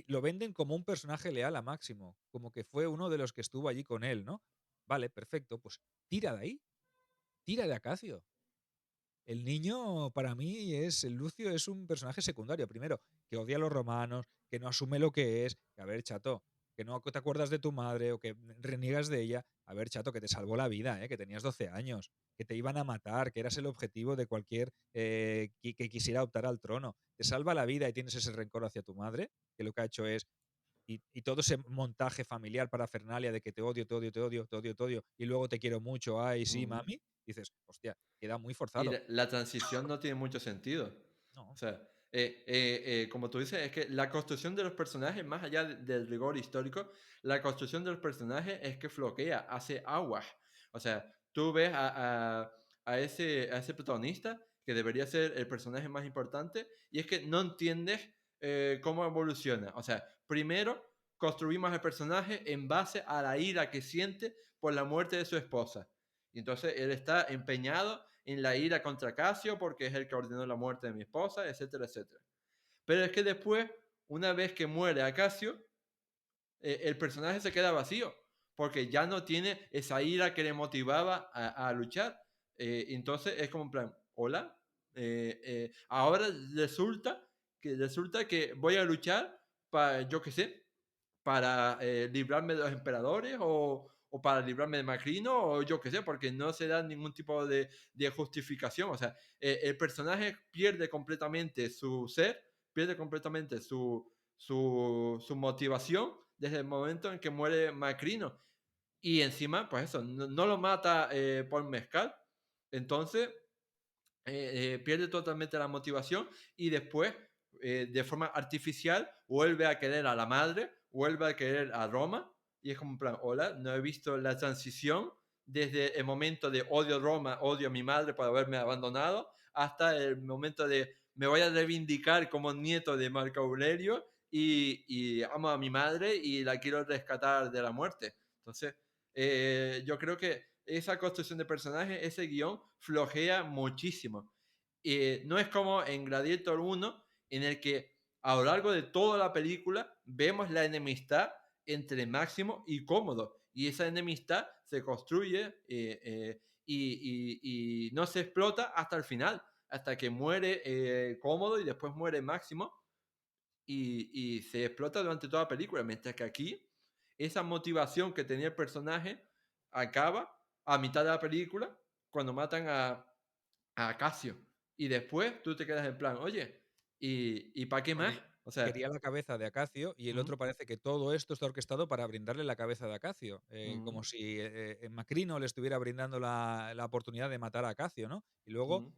lo venden como un personaje leal a Máximo, como que fue uno de los que estuvo allí con él, ¿no? Vale, perfecto, pues tira de ahí, tira de Acacio. El niño, para mí, el Lucio es un personaje secundario. Primero, que odia a los romanos, que no asume lo que es. Que, a ver, chato, que no te acuerdas de tu madre o que reniegas de ella. A ver, chato, que te salvó la vida, que tenías 12 años, que te iban a matar, que eras el objetivo de cualquier que quisiera optar al trono. Te salva la vida y tienes ese rencor hacia tu madre, que lo que ha hecho es y todo ese montaje familiar para Fernalia de que te odio, te odio, te odio, te odio, te odio, y luego te quiero mucho, ay, sí, mm. mami, dices, hostia, queda muy Y forzado. la transición no tiene mucho sentido. O No, sea, como tú dices, es que la construcción de los personajes, más allá del rigor histórico, la construcción de los personajes es que floquea, hace aguas. O sea, tú ves a ese protagonista, que debería ser el personaje más importante, y es que no entiendes cómo evoluciona. O sea, primero construimos el personaje en base a la ira que siente por la muerte de su esposa. Y entonces él está empeñado en la ira contra Casio porque es el que ordenó la muerte de mi esposa, etcétera, etcétera. Pero es que después, una vez que muere Acacio, el personaje se queda vacío porque ya no tiene esa ira que le motivaba a luchar. Entonces es como en plan, hola, ahora resulta que voy a luchar para, yo qué sé, para librarme de los emperadores o para librarme de Macrino o yo qué sé, porque no se da ningún tipo de justificación. O sea, el personaje pierde completamente su ser, pierde completamente su motivación desde el momento en que muere Macrino. Y encima, pues eso, no lo mata por mezcal. Entonces, pierde totalmente la motivación y después de forma artificial vuelve a querer a la madre, vuelve a querer a Roma, y es como en plan, hola, no he visto la transición desde el momento de odio Roma, odio a mi madre por haberme abandonado, hasta el momento de me voy a reivindicar como nieto de Marco Aurelio y amo a mi madre y la quiero rescatar de la muerte. Entonces, yo creo que esa construcción de personajes, ese guión, flojea muchísimo. No es como en Gladiator 1, en el que a lo largo de toda la película vemos la enemistad entre Máximo y Cómodo. Y esa enemistad se construye y no se explota hasta el final, hasta que muere Cómodo y después muere Máximo y se explota durante toda la película. Mientras que aquí, esa motivación que tenía el personaje acaba a mitad de la película cuando matan a Casio. Y después tú te quedas en plan, oye, ¿y para qué más? Porque O sea, quería la cabeza de Acacio y el mm, otro parece que todo esto está orquestado para brindarle la cabeza de Acacio, mm, como si Macrino le estuviera brindando la oportunidad de matar a Acacio, ¿no? Y luego mm,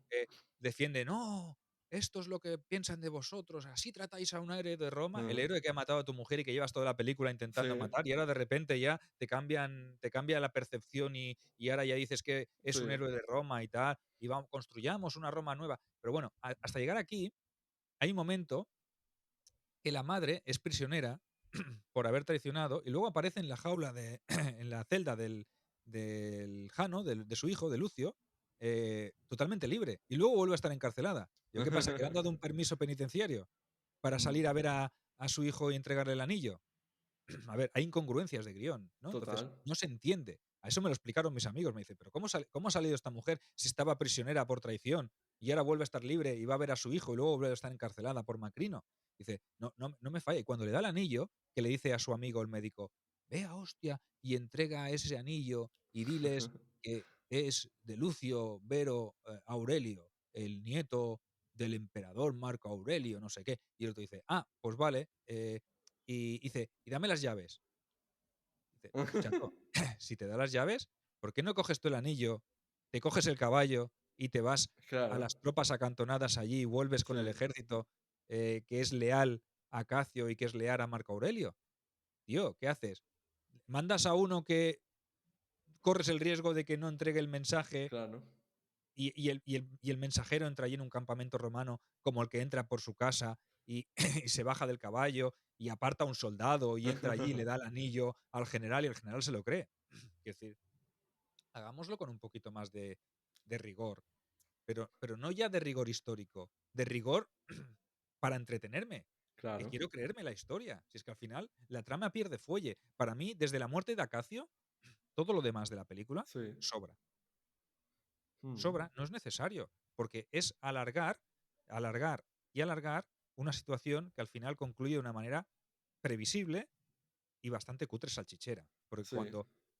defiende, no, esto es lo que piensan de vosotros, así tratáis a un héroe de Roma, el mm, héroe que ha matado a tu mujer y que llevas toda la película intentando sí, matar, y ahora de repente ya te cambia la percepción y ahora ya dices que es un sí. héroe de Roma y tal, y vamos, construyamos una Roma nueva. Pero bueno, hasta llegar aquí hay un momento que la madre es prisionera por haber traicionado y luego aparece en la jaula en la celda del Jano, de su hijo, de Lucio, totalmente libre. Y luego vuelve a estar encarcelada. Digo, ¿qué pasa? ¿Que le han dado un permiso penitenciario para Mm, salir a ver a su hijo y entregarle el anillo? A ver, hay incongruencias de guión, ¿no? Entonces, total. no se entiende. A eso me lo explicaron mis amigos. Me dicen, pero ¿cómo ha salido esta mujer si estaba prisionera por traición y ahora vuelve a estar libre y va a ver a su hijo y luego vuelve a estar encarcelada por Macrino? Dice, no me falla. Y cuando le da el anillo, que le dice a su amigo el médico, ve a hostia y entrega ese anillo y diles que es de Lucio Vero Aurelio, el nieto del emperador Marco Aurelio, no sé qué. Y el otro dice, ah, pues vale. Y dice, y dame las llaves. Dice, chato, si te da las llaves, ¿por qué no coges tú el anillo, te coges el caballo y te vas a Claro, las tropas acantonadas allí y vuelves con el sí, ejército que es leal a Cacio y que es leal a Marco Aurelio? Tío, ¿qué haces? ¿Mandas a uno que corres el riesgo de que no entregue el mensaje claro. y el mensajero entra allí en un campamento romano como el que entra por su casa y, y se baja del caballo y aparta a un soldado y entra allí y le da el anillo al general y el general se lo cree? Quiero decir, hagámoslo con un poquito más de rigor, pero no ya de rigor histórico, de rigor para entretenerme, que Claro, quiero creerme la historia. Si es que al final la trama pierde fuelle. Para mí, desde la muerte de Acacio, todo lo demás de la película sí. sobra. Mm, Sobra, no es necesario, porque es alargar y alargar una situación que al final concluye de una manera previsible y bastante cutre salchichera. Porque sí.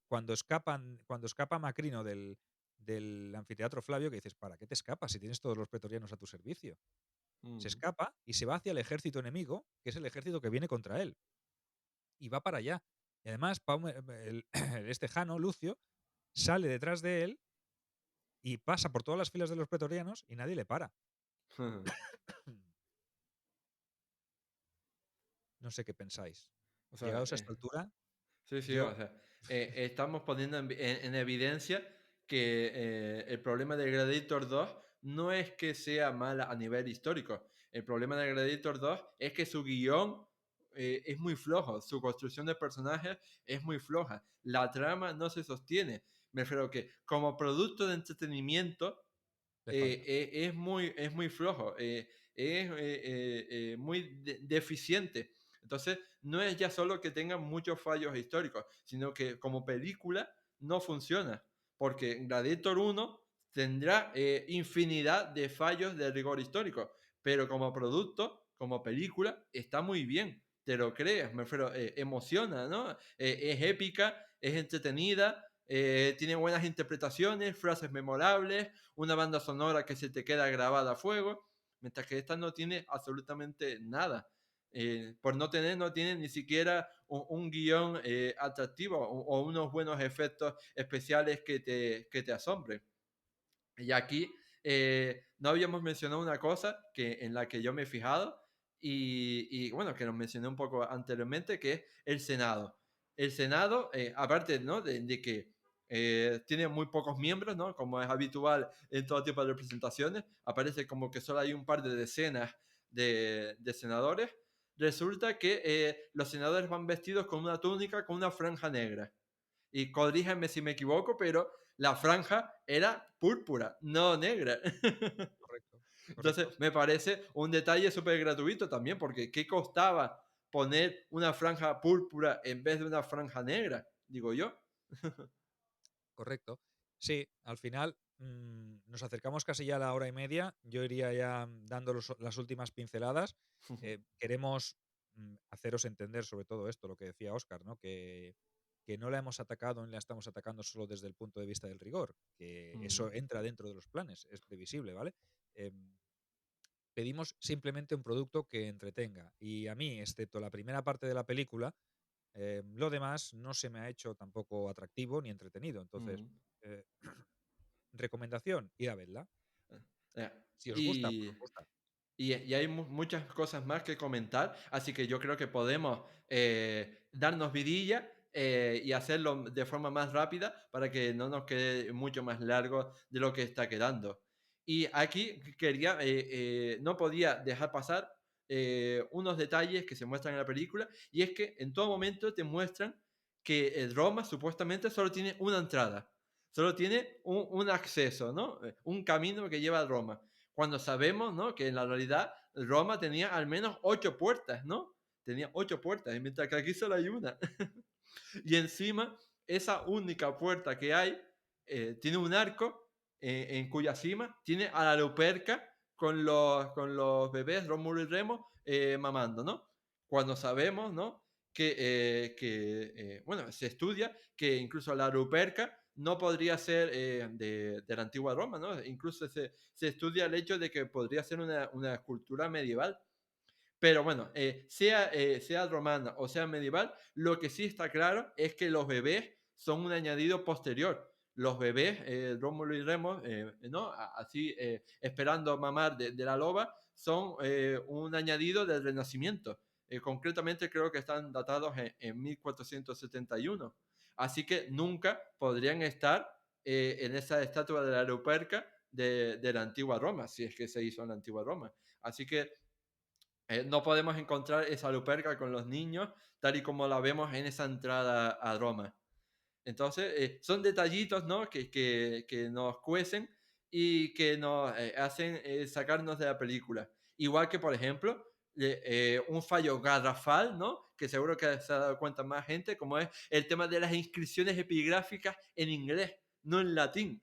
cuando escapa Macrino del anfiteatro Flavio, que dices, ¿para qué te escapas si tienes todos los pretorianos a tu servicio? Se Mm. escapa y se va hacia el ejército enemigo, que es el ejército que viene contra él, y va para allá. Y además, este Jano, Lucio, sale detrás de él y pasa por todas las filas de los pretorianos y nadie le para. No sé qué pensáis. O sea, Llegados a esta altura, sí, sí, o yo, sea, estamos poniendo en evidencia que el problema de Gladiator 2 no es que sea mala a nivel histórico. El problema de Gladiator 2 es que su guión es muy flojo, su construcción de personajes es muy floja, la trama no se sostiene. Me refiero que como producto de entretenimiento le falta. es muy flojo, es muy deficiente. Entonces, no es ya solo que tenga muchos fallos históricos, sino que como película no funciona, porque Gladiator 1 tendrá infinidad de fallos de rigor histórico, pero como producto, como película, está muy bien, te lo crees, me refiero, emociona, ¿no? Es épica, es entretenida, tiene buenas interpretaciones, frases memorables, una banda sonora que se te queda grabada a fuego, mientras que esta no tiene absolutamente nada. Por no tener, no tiene ni siquiera un guión atractivo o unos buenos efectos especiales que te asombren. Y aquí no habíamos mencionado una cosa que, en la que yo me he fijado y bueno, que lo mencioné un poco anteriormente, que es el Senado. El Senado, aparte, ¿no? De que tiene muy pocos miembros, ¿no? Como es habitual en todo tipo de representaciones, aparece como que solo hay un par de decenas de senadores. Resulta que los senadores van vestidos con una túnica con una franja negra. Y corríjanme si me equivoco, pero la franja era púrpura, no negra. Correcto, Entonces, correcto. me parece un detalle súper gratuito también, porque ¿qué costaba poner una franja púrpura en vez de una franja negra? Digo yo. Correcto. Sí, al final nos acercamos casi ya a la hora y media. Yo iría ya dando las últimas pinceladas. Queremos haceros entender sobre todo esto, lo que decía Oscar, ¿no? Que no la hemos atacado ni la estamos atacando solo desde el punto de vista del rigor, que Mm, eso entra dentro de los planes, es previsible, ¿vale? Em, Pedimos simplemente un producto que entretenga. Y a mí, excepto la primera parte de la película, lo demás no se me ha hecho tampoco atractivo ni entretenido. Entonces, mm. eh, recomendación, ir a verla. Eh, Si os gusta, pues Y os gusta. y hay muchas cosas más que comentar, así que yo creo que podemos darnos vidilla y hacerlo de forma más rápida para que no nos quede mucho más largo de lo que está quedando. Y aquí quería, no podía dejar pasar unos detalles que se muestran en la película, y es que en todo momento te muestran que Roma supuestamente solo tiene una entrada, solo tiene un acceso, ¿no? Un camino que lleva a Roma, cuando sabemos, ¿no? Que en la realidad Roma tenía al menos 8 puertas, ¿no? Tenía 8 puertas, mientras que aquí solo hay una. Y encima, esa única puerta que hay tiene un arco en cuya cima tiene a la Luperca con los bebés Rómulo y Remo mamando, ¿no? Cuando sabemos, ¿no? Bueno, se estudia que incluso la Luperca no podría ser de la antigua Roma, ¿no? Incluso se estudia el hecho de que podría ser una escultura medieval. Pero bueno, sea romana o sea medieval, lo que sí está claro es que los bebés son un añadido posterior. Los bebés, Rómulo y Remo, ¿no? Así esperando mamar de la loba, son un añadido del Renacimiento. Concretamente creo que están datados en 1471. Así que nunca podrían estar en esa estatua de la Luperca de la antigua Roma, si es que se hizo en la antigua Roma. Así que no podemos encontrar esa Luperca con los niños tal y como la vemos en esa entrada a Roma. Entonces, son detallitos, ¿no? Que nos cuecen y que nos hacen sacarnos de la película. Igual que, por ejemplo, un fallo garrafal, ¿no? Que seguro que se ha dado cuenta más gente, como es el tema de las inscripciones epigráficas en inglés, no en latín.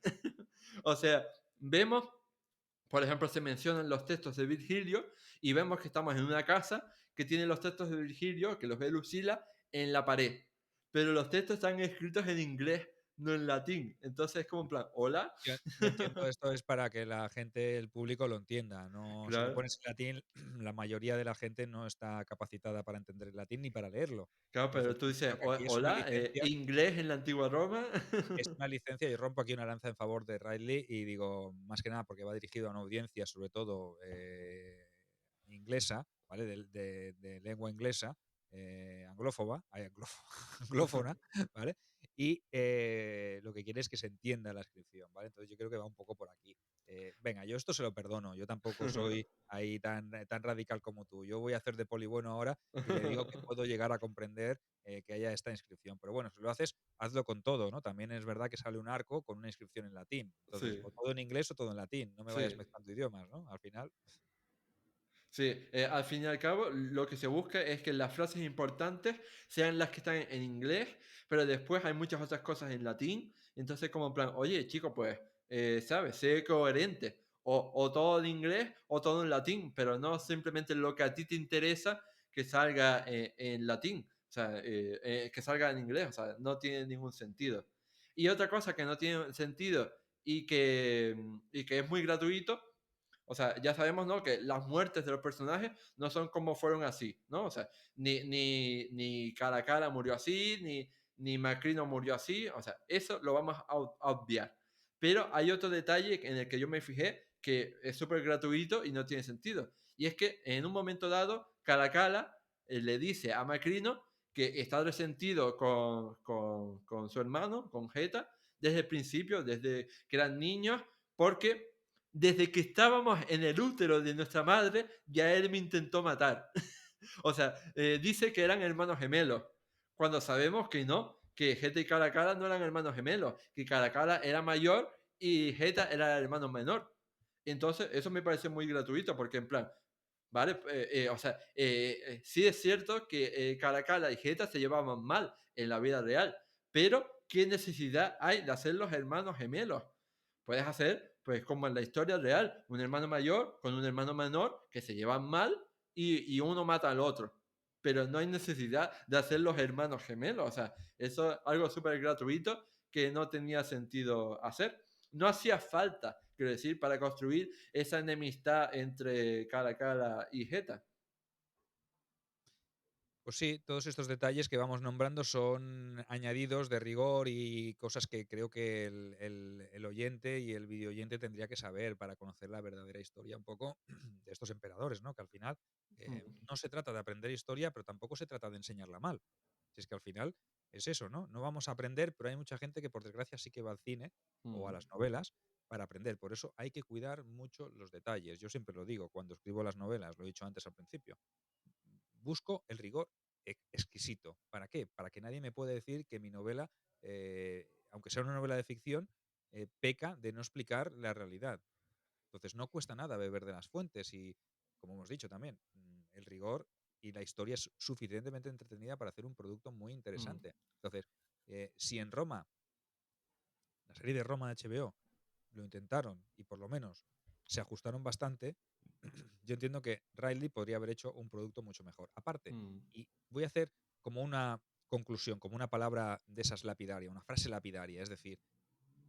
O sea, vemos, por ejemplo, se mencionan los textos de Virgilio y vemos que estamos en una casa que tiene los textos de Virgilio, que los ve Lucila, en la pared. Pero los textos están escritos en inglés, no en latín. Entonces es como en plan, ¿hola? Yo entiendo esto es para que la gente, el público lo entienda. No, si lo Claro, pones en latín, la mayoría de la gente no está capacitada para entender el latín ni para leerlo. claro, pero Entonces, tú yo dices, creo que aquí Hola, inglés en la antigua Roma. es una licencia y rompo aquí una lanza en favor de Riley y digo, más que nada porque va dirigido a una audiencia, sobre todo inglesa, ¿vale? De lengua inglesa, anglófoba, anglófona, ¿vale? Y lo que quiere es que se entienda la inscripción, ¿vale? Entonces yo creo que va un poco por aquí. Venga, yo esto se lo perdono, yo tampoco soy ahí tan radical como tú. Yo voy a hacer de poli bueno ahora y le digo que puedo llegar a comprender que haya esta inscripción. Pero bueno, si lo haces, hazlo con todo, ¿no? También es verdad que sale un arco con una inscripción en latín. Entonces, Sí, o todo en inglés o todo en latín. No me vayas sí. mezclando idiomas, ¿no? Al final, Sí, al fin y al cabo, lo que se busca es que las frases importantes sean las que están en inglés, pero después hay muchas otras cosas en latín. Entonces, como en plan, oye, chico, pues, ¿sabes? Sé coherente. O todo en inglés o todo en latín, pero no simplemente lo que a ti te interesa que salga en latín, o sea, que salga en inglés, o sea, no tiene ningún sentido. Y otra cosa que no tiene sentido y que es muy gratuito, o sea, ya sabemos, ¿no? Que las muertes de los personajes no son como fueron así, ¿no? O sea, ni Caracara murió así, ni Macrino murió así, o sea, eso lo vamos a obviar. Pero hay otro detalle en el que yo me fijé que es súper gratuito y no tiene sentido. Y es que en un momento dado, Caracalla le dice a Macrino que está resentido con su hermano, con Geta, desde el principio, desde que eran niños, porque desde que estábamos en el útero de nuestra madre, ya él me intentó matar. O sea, dice que eran hermanos gemelos, cuando sabemos que no, que Geta y Caracalla no eran hermanos gemelos, que Caracalla era mayor y Geta era el hermano menor. Entonces, eso me parece muy gratuito, porque en plan, ¿vale? O sea, sí es cierto que Caracalla y Geta se llevaban mal en la vida real, pero ¿qué necesidad hay de hacer los hermanos gemelos? Puedes hacer, pues como en la historia real, un hermano mayor con un hermano menor que se llevan mal y uno mata al otro. Pero no hay necesidad de hacer los hermanos gemelos. O sea, eso es algo súper gratuito que no tenía sentido hacer. No hacía falta, quiero decir, para construir esa enemistad entre Caracalla y Geta. Pues sí, todos estos detalles que vamos nombrando son añadidos de rigor y cosas que creo que el oyente y el videoyente tendría que saber para conocer la verdadera historia un poco de estos emperadores, ¿no? Que al final no se trata de aprender historia, pero tampoco se trata de enseñarla mal. Si es que al final es eso, ¿no? No vamos a aprender, pero hay mucha gente que por desgracia sí que va al cine o a las novelas para aprender. Por eso hay que cuidar mucho los detalles. Yo siempre lo digo cuando escribo las novelas, lo he dicho antes al principio. Busco el rigor exquisito. ¿Para qué? Para que nadie me pueda decir que mi novela, aunque sea una novela de ficción, peca de no explicar la realidad. Entonces no cuesta nada beber de las fuentes y, como hemos dicho también, el rigor y la historia es suficientemente entretenida para hacer un producto muy Mm, interesante. Entonces, si en Roma, la serie de Roma de HBO, lo intentaron y por lo menos se ajustaron bastante, yo entiendo que Riley podría haber hecho un producto mucho mejor. Aparte, mm, y voy a hacer como una conclusión, como una palabra de esas lapidaria, una frase lapidaria, es decir,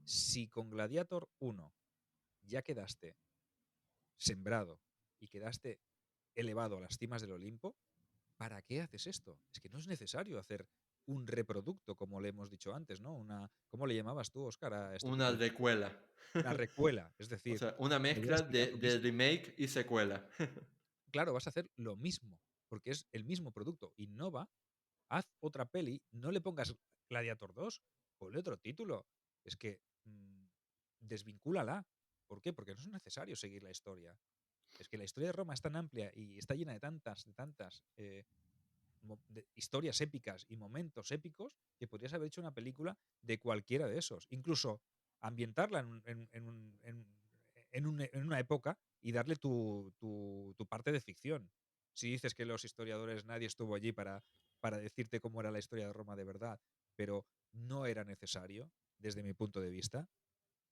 si con Gladiator 1 ya quedaste sembrado y quedaste elevado a las cimas del Olimpo, ¿para qué haces esto? Es que no es necesario hacer un reproducto, como le hemos dicho antes, ¿no? ¿Cómo le llamabas tú, Oscar, a este una tipo de cine? recuela. Una recuela, es O decir, sea, una la idea es mezcla que hagas lo de mismo. remake y secuela. Claro, vas a hacer lo mismo, porque es el mismo producto. Innova, haz otra peli, no le pongas Gladiator 2, ponle otro título. Es que desvincúlala. ¿Por qué? Porque no es necesario seguir la historia. Es que la historia de Roma es tan amplia y está llena de tantas historias épicas y momentos épicos que podrías haber hecho una película de cualquiera de esos. Incluso ambientarla en una época y darle tu parte de ficción. Si dices que los historiadores, nadie estuvo allí para decirte cómo era la historia de Roma de verdad, pero no era necesario, desde mi punto de vista,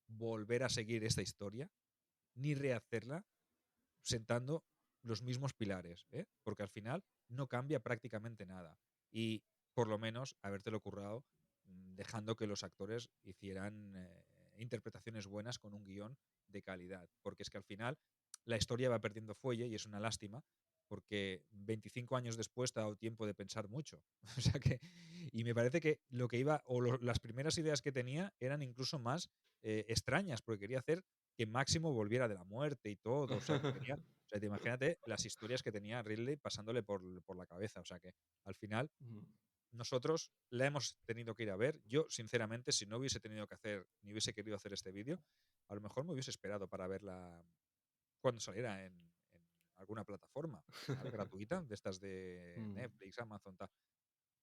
volver a seguir esta historia ni rehacerla sentando los mismos pilares, ¿eh? Porque al final no cambia prácticamente nada. Y por lo menos habértelo currado dejando que los actores hicieran interpretaciones buenas con un guión de calidad. Porque es que al final la historia va perdiendo fuelle y es una lástima porque 25 años después te ha dado tiempo de pensar mucho. O sea que, y me parece que lo que iba, o las primeras ideas que tenía eran incluso más extrañas, porque quería hacer que Máximo volviera de la muerte y todo. O sea, que quería, o sea, te imagínate las historias que tenía Ridley pasándole por la cabeza. O sea, que al final nosotros la hemos tenido que ir a ver. Yo, sinceramente, si no hubiese tenido que hacer, ni hubiese querido hacer este vídeo, a lo mejor me hubiese esperado para verla cuando saliera en alguna plataforma, ¿vale? Gratuita, de estas de Netflix, Amazon, tal.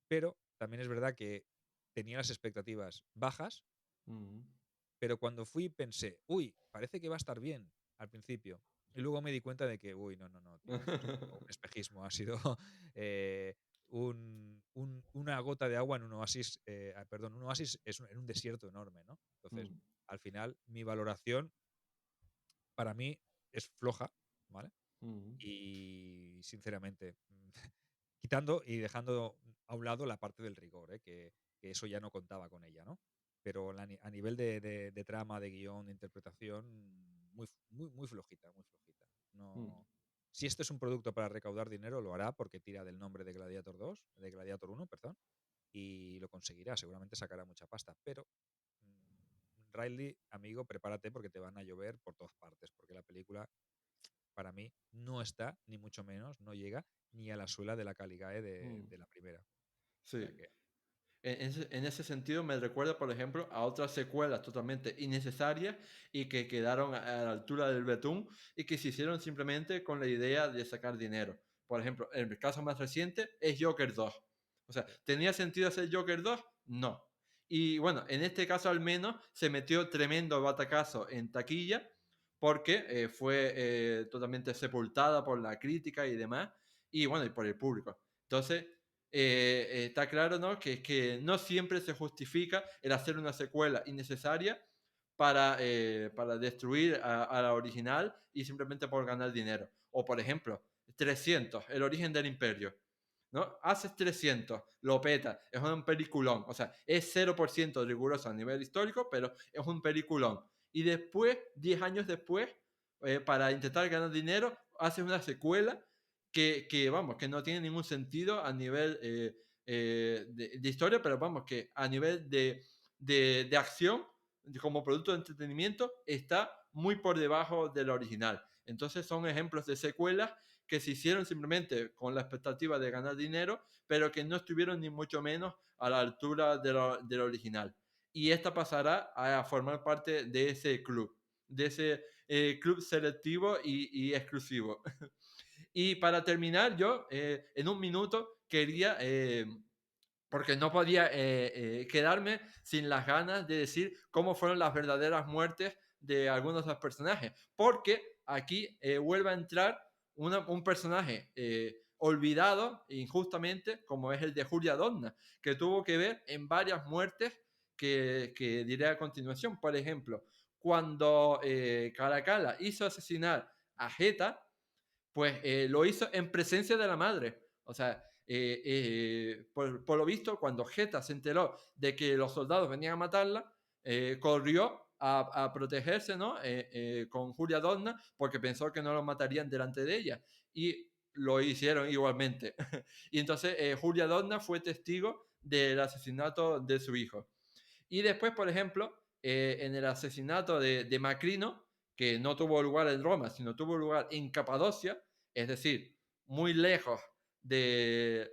Pero también es verdad que tenía las expectativas bajas, pero cuando fui pensé, uy, parece que va a estar bien al principio. Y luego me di cuenta de que, uy, no, no, no, tío, esto ha sido un espejismo, ha sido eh, una gota de agua en un oasis, perdón, un oasis es en un desierto enorme, ¿no? Entonces, al final, mi valoración para mí es floja, ¿vale? Y sinceramente, quitando y dejando a un lado la parte del rigor, que eso ya no contaba con ella, ¿no? Pero a nivel de trama, de guión, de interpretación, muy flojita, muy flojita. No, si este es un producto para recaudar dinero, lo hará porque tira del nombre de Gladiator 2, de Gladiator 1, perdón, y lo conseguirá, seguramente sacará mucha pasta, pero Riley, amigo, prepárate porque te van a llover por todas partes, porque la película para mí no está, ni mucho menos, no llega ni a la suela de la Caligae Mm, de la primera. O sí. sea que, En ese sentido me recuerda, por ejemplo, a otras secuelas totalmente innecesarias y que quedaron a la altura del betún y que se hicieron simplemente con la idea de sacar dinero. Por ejemplo, el caso más reciente es Joker 2. O sea, ¿tenía sentido hacer Joker 2? No. Y bueno, en este caso al menos se metió tremendo batacazo en taquilla porque fue totalmente sepultada por la crítica y demás, y bueno, y por el público. Entonces, está claro, ¿no? Que no siempre se justifica el hacer una secuela innecesaria para destruir a la original y simplemente por ganar dinero. O por ejemplo, 300, el origen del imperio. ¿No? Haces 300, lo peta, es un peliculón. O sea, es 0% riguroso a nivel histórico, pero es un peliculón. Y después, 10 años después, para intentar ganar dinero, haces una secuela vamos, que no tiene ningún sentido a nivel de historia, pero vamos, que a nivel de acción, como producto de entretenimiento, está muy por debajo del original. Entonces son ejemplos de secuelas que se hicieron simplemente con la expectativa de ganar dinero, pero que no estuvieron ni mucho menos a la altura del original. Y esta pasará a formar parte de ese club, de ese club selectivo y exclusivo. Y para terminar, yo en un minuto quería, porque no podía quedarme sin las ganas de decir cómo fueron las verdaderas muertes de algunos de los personajes, porque aquí vuelve a entrar un personaje olvidado injustamente, como es el de Julia Donna, que tuvo que ver en varias muertes que diré a continuación. Por ejemplo, cuando Caracalla hizo asesinar a Geta, pues lo hizo en presencia de la madre. O sea, por lo visto, cuando Geta se enteró de que los soldados venían a matarla, corrió a protegerse, ¿no? Con Julia Donna, porque pensó que no lo matarían delante de ella. Y lo hicieron igualmente. Y entonces Julia Donna fue testigo del asesinato de su hijo. Y después, por ejemplo, en el asesinato de Macrino, que no tuvo lugar en Roma, sino tuvo lugar en Capadocia, es decir, muy lejos de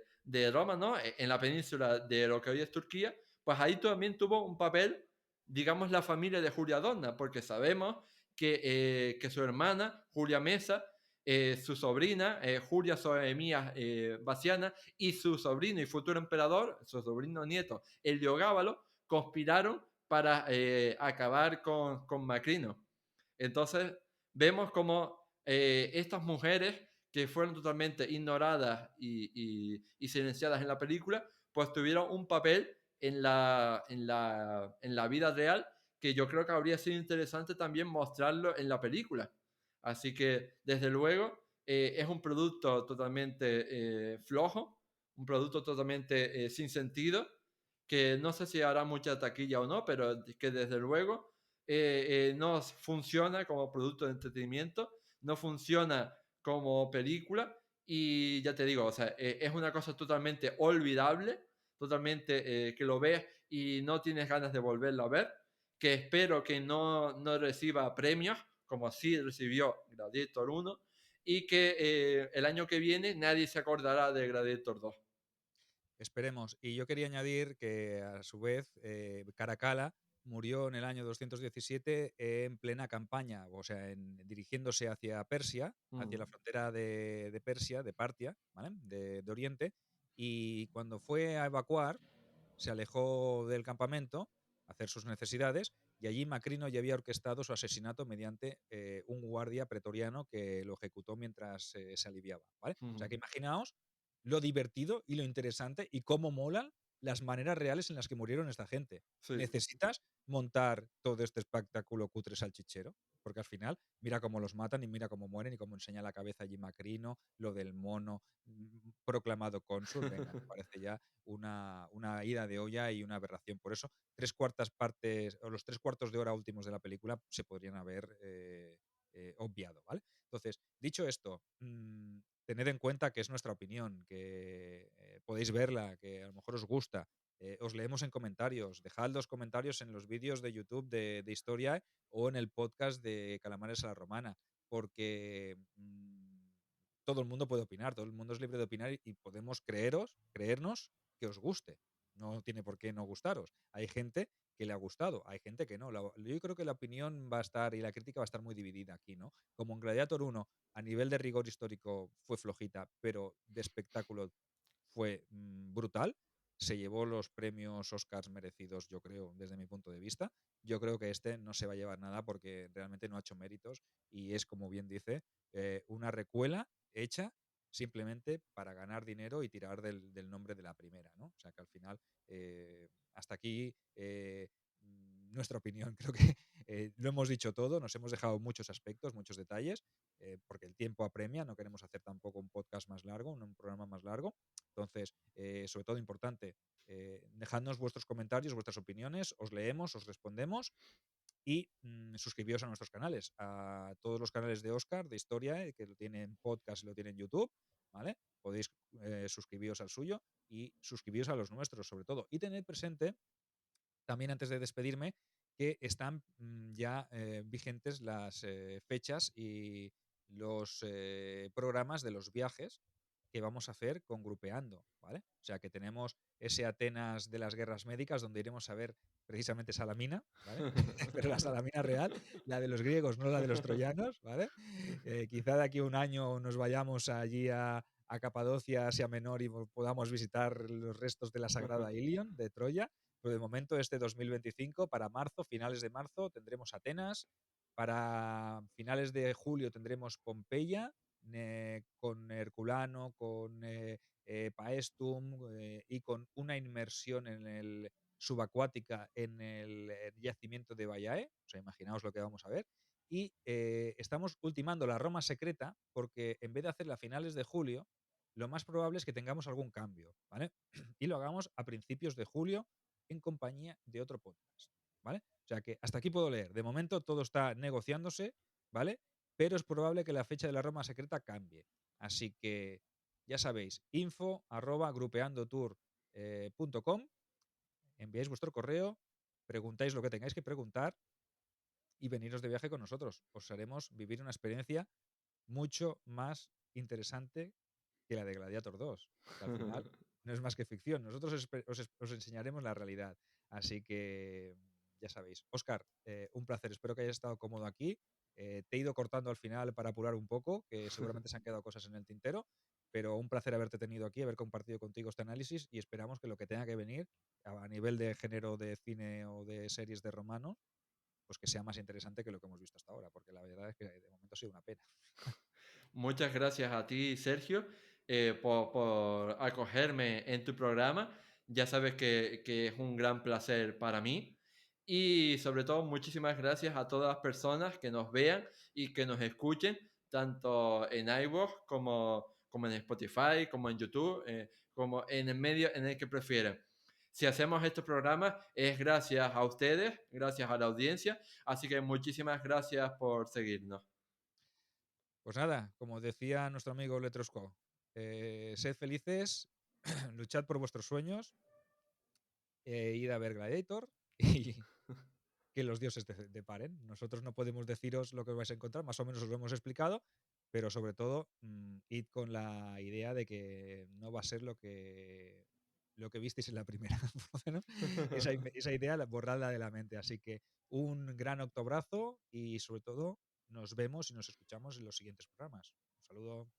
Roma, ¿no? En la península de lo que hoy es Turquía, pues ahí también tuvo un papel, digamos, la familia de Julia Donna, porque sabemos que su hermana, Julia Mesa, su sobrina, Julia Soemía Baciana, y su sobrino y futuro emperador, su sobrino nieto, Heliogábalo, conspiraron para acabar con Macrino. Entonces, vemos como estas mujeres que fueron totalmente ignoradas y silenciadas en la película, pues tuvieron un papel en la vida real que yo creo que habría sido interesante también mostrarlo en la película. Así que, desde luego, es un producto totalmente flojo, un producto totalmente sin sentido, que no sé si hará mucha taquilla o no, pero que desde luego no funciona como producto de entretenimiento, no funciona como película y ya te digo, o sea, es una cosa totalmente olvidable, totalmente que lo ves y no tienes ganas de volverlo a ver, que espero que no reciba premios, como sí recibió Gladiator 1, y que el año que viene nadie se acordará de Gladiator 2. esperemos. Y yo quería añadir que, a su vez, Caracalla murió en el año 217 en plena campaña, o sea, dirigiéndose hacia Persia, hacia la Mm, frontera de Persia, de Partia, ¿vale? De Oriente, y cuando fue a evacuar, se alejó del campamento a hacer sus necesidades y allí Macrino ya había orquestado su asesinato mediante un guardia pretoriano que lo ejecutó mientras se aliviaba, ¿vale? O sea mm, que imaginaos lo divertido y lo interesante y cómo molan las maneras reales en las que murieron esta gente. sí. Necesitas montar todo este espectáculo cutre salchichero, porque al final mira cómo los matan y mira cómo mueren y cómo enseña la cabeza allí Macrino, lo del mono proclamado cónsul, venga, me parece ya una ida de olla y una aberración. Por eso, tres cuartas partes o los tres cuartos de hora últimos de la película se podrían haber obviado, ¿vale? Entonces, dicho esto, tened en cuenta que es nuestra opinión, que podéis verla, que a lo mejor os gusta. Os leemos en comentarios. Dejad los comentarios en los vídeos de YouTube de Historia o en el podcast de Calamares a la Romana. porque todo el mundo puede opinar, todo el mundo es libre de opinar y podemos creernos que os guste. No tiene por qué no gustaros. Hay gente que le ha gustado, hay gente que no. Yo creo que la opinión va a estar y la crítica va a estar muy dividida aquí, ¿no? Como en Gladiator 1, a nivel de rigor histórico fue flojita, pero de espectáculo fue brutal. Se llevó los premios Oscars merecidos, yo creo, desde mi punto de vista. Yo creo que este no se va a llevar nada porque realmente no ha hecho méritos y es, como bien dice, una recuela hecha simplemente para ganar dinero y tirar del nombre de la primera, ¿no? O sea que al final, hasta aquí nuestra opinión. Creo que lo hemos dicho todo, nos hemos dejado muchos aspectos, muchos detalles, porque el tiempo apremia, no queremos hacer tampoco un podcast más largo, un programa más largo. Entonces, sobre todo importante, dejadnos vuestros comentarios, vuestras opiniones, os leemos, os respondemos y suscribíos a nuestros canales, a todos los canales de Oscar, de historia, que lo tienen podcast y lo tienen YouTube, ¿vale? Podéis suscribiros al suyo y suscribiros a los nuestros, sobre todo. Y tened presente, también antes de despedirme, que están ya vigentes las fechas y los programas de los viajes que vamos a hacer con Grupeando, ¿vale? O sea que tenemos ese Atenas de las guerras médicas donde iremos a ver precisamente Salamina, ¿vale? Pero la Salamina real, la de los griegos, no la de los troyanos, ¿vale? Quizá de aquí a un año nos vayamos allí a Capadocia, Asia Menor y podamos visitar los restos de la Sagrada Ilion de Troya. Pero de momento este 2025, para marzo, finales de marzo, tendremos Atenas. Para finales de julio tendremos Pompeya, con Herculano, con Paestum y con una inmersión en el subacuática en el yacimiento de Bayae. O sea, imaginaos lo que vamos a ver. Y estamos ultimando la Roma secreta porque en vez de hacerla a finales de julio, lo más probable es que tengamos algún cambio, ¿vale? Y lo hagamos a principios de julio en compañía de otro podcast, ¿vale? O sea que hasta aquí puedo leer. De momento todo está negociándose, ¿vale? Pero es probable que la fecha de la Roma secreta cambie. Así que ya sabéis, info@grupeandotour.com, enviáis vuestro correo, preguntáis lo que tengáis que preguntar y veniros de viaje con nosotros. Os haremos vivir una experiencia mucho más interesante que la de Gladiator 2, que al final no es más que ficción. Nosotros os enseñaremos la realidad. Así que ya sabéis. Óscar, un placer. Espero que hayas estado cómodo aquí. Te he ido cortando al final para apurar un poco, que seguramente se han quedado cosas en el tintero, pero un placer haberte tenido aquí, haber compartido contigo este análisis y esperamos que lo que tenga que venir a nivel de género de cine o de series de romano, pues que sea más interesante que lo que hemos visto hasta ahora, porque la verdad es que de momento ha sido una pena. Muchas gracias a ti, Sergio, por acogerme en tu programa. Ya sabes que es un gran placer para mí. Y sobre todo, muchísimas gracias a todas las personas que nos vean y que nos escuchen, tanto en iVoox como en Spotify, como en YouTube, como en el medio en el que prefieran. Si hacemos estos programas es gracias a ustedes, gracias a la audiencia. Así que muchísimas gracias por seguirnos. Pues nada, como decía nuestro amigo Letrosco, sed felices, luchad por vuestros sueños, id a ver Gladiator y que los dioses te deparen. Nosotros no podemos deciros lo que vais a encontrar, más o menos os lo hemos explicado, pero sobre todo id con la idea de que no va a ser lo que visteis en la primera. ¿No? Esa idea borradla de la mente. Así que un gran octobrazo y sobre todo nos vemos y nos escuchamos en los siguientes programas. Un saludo.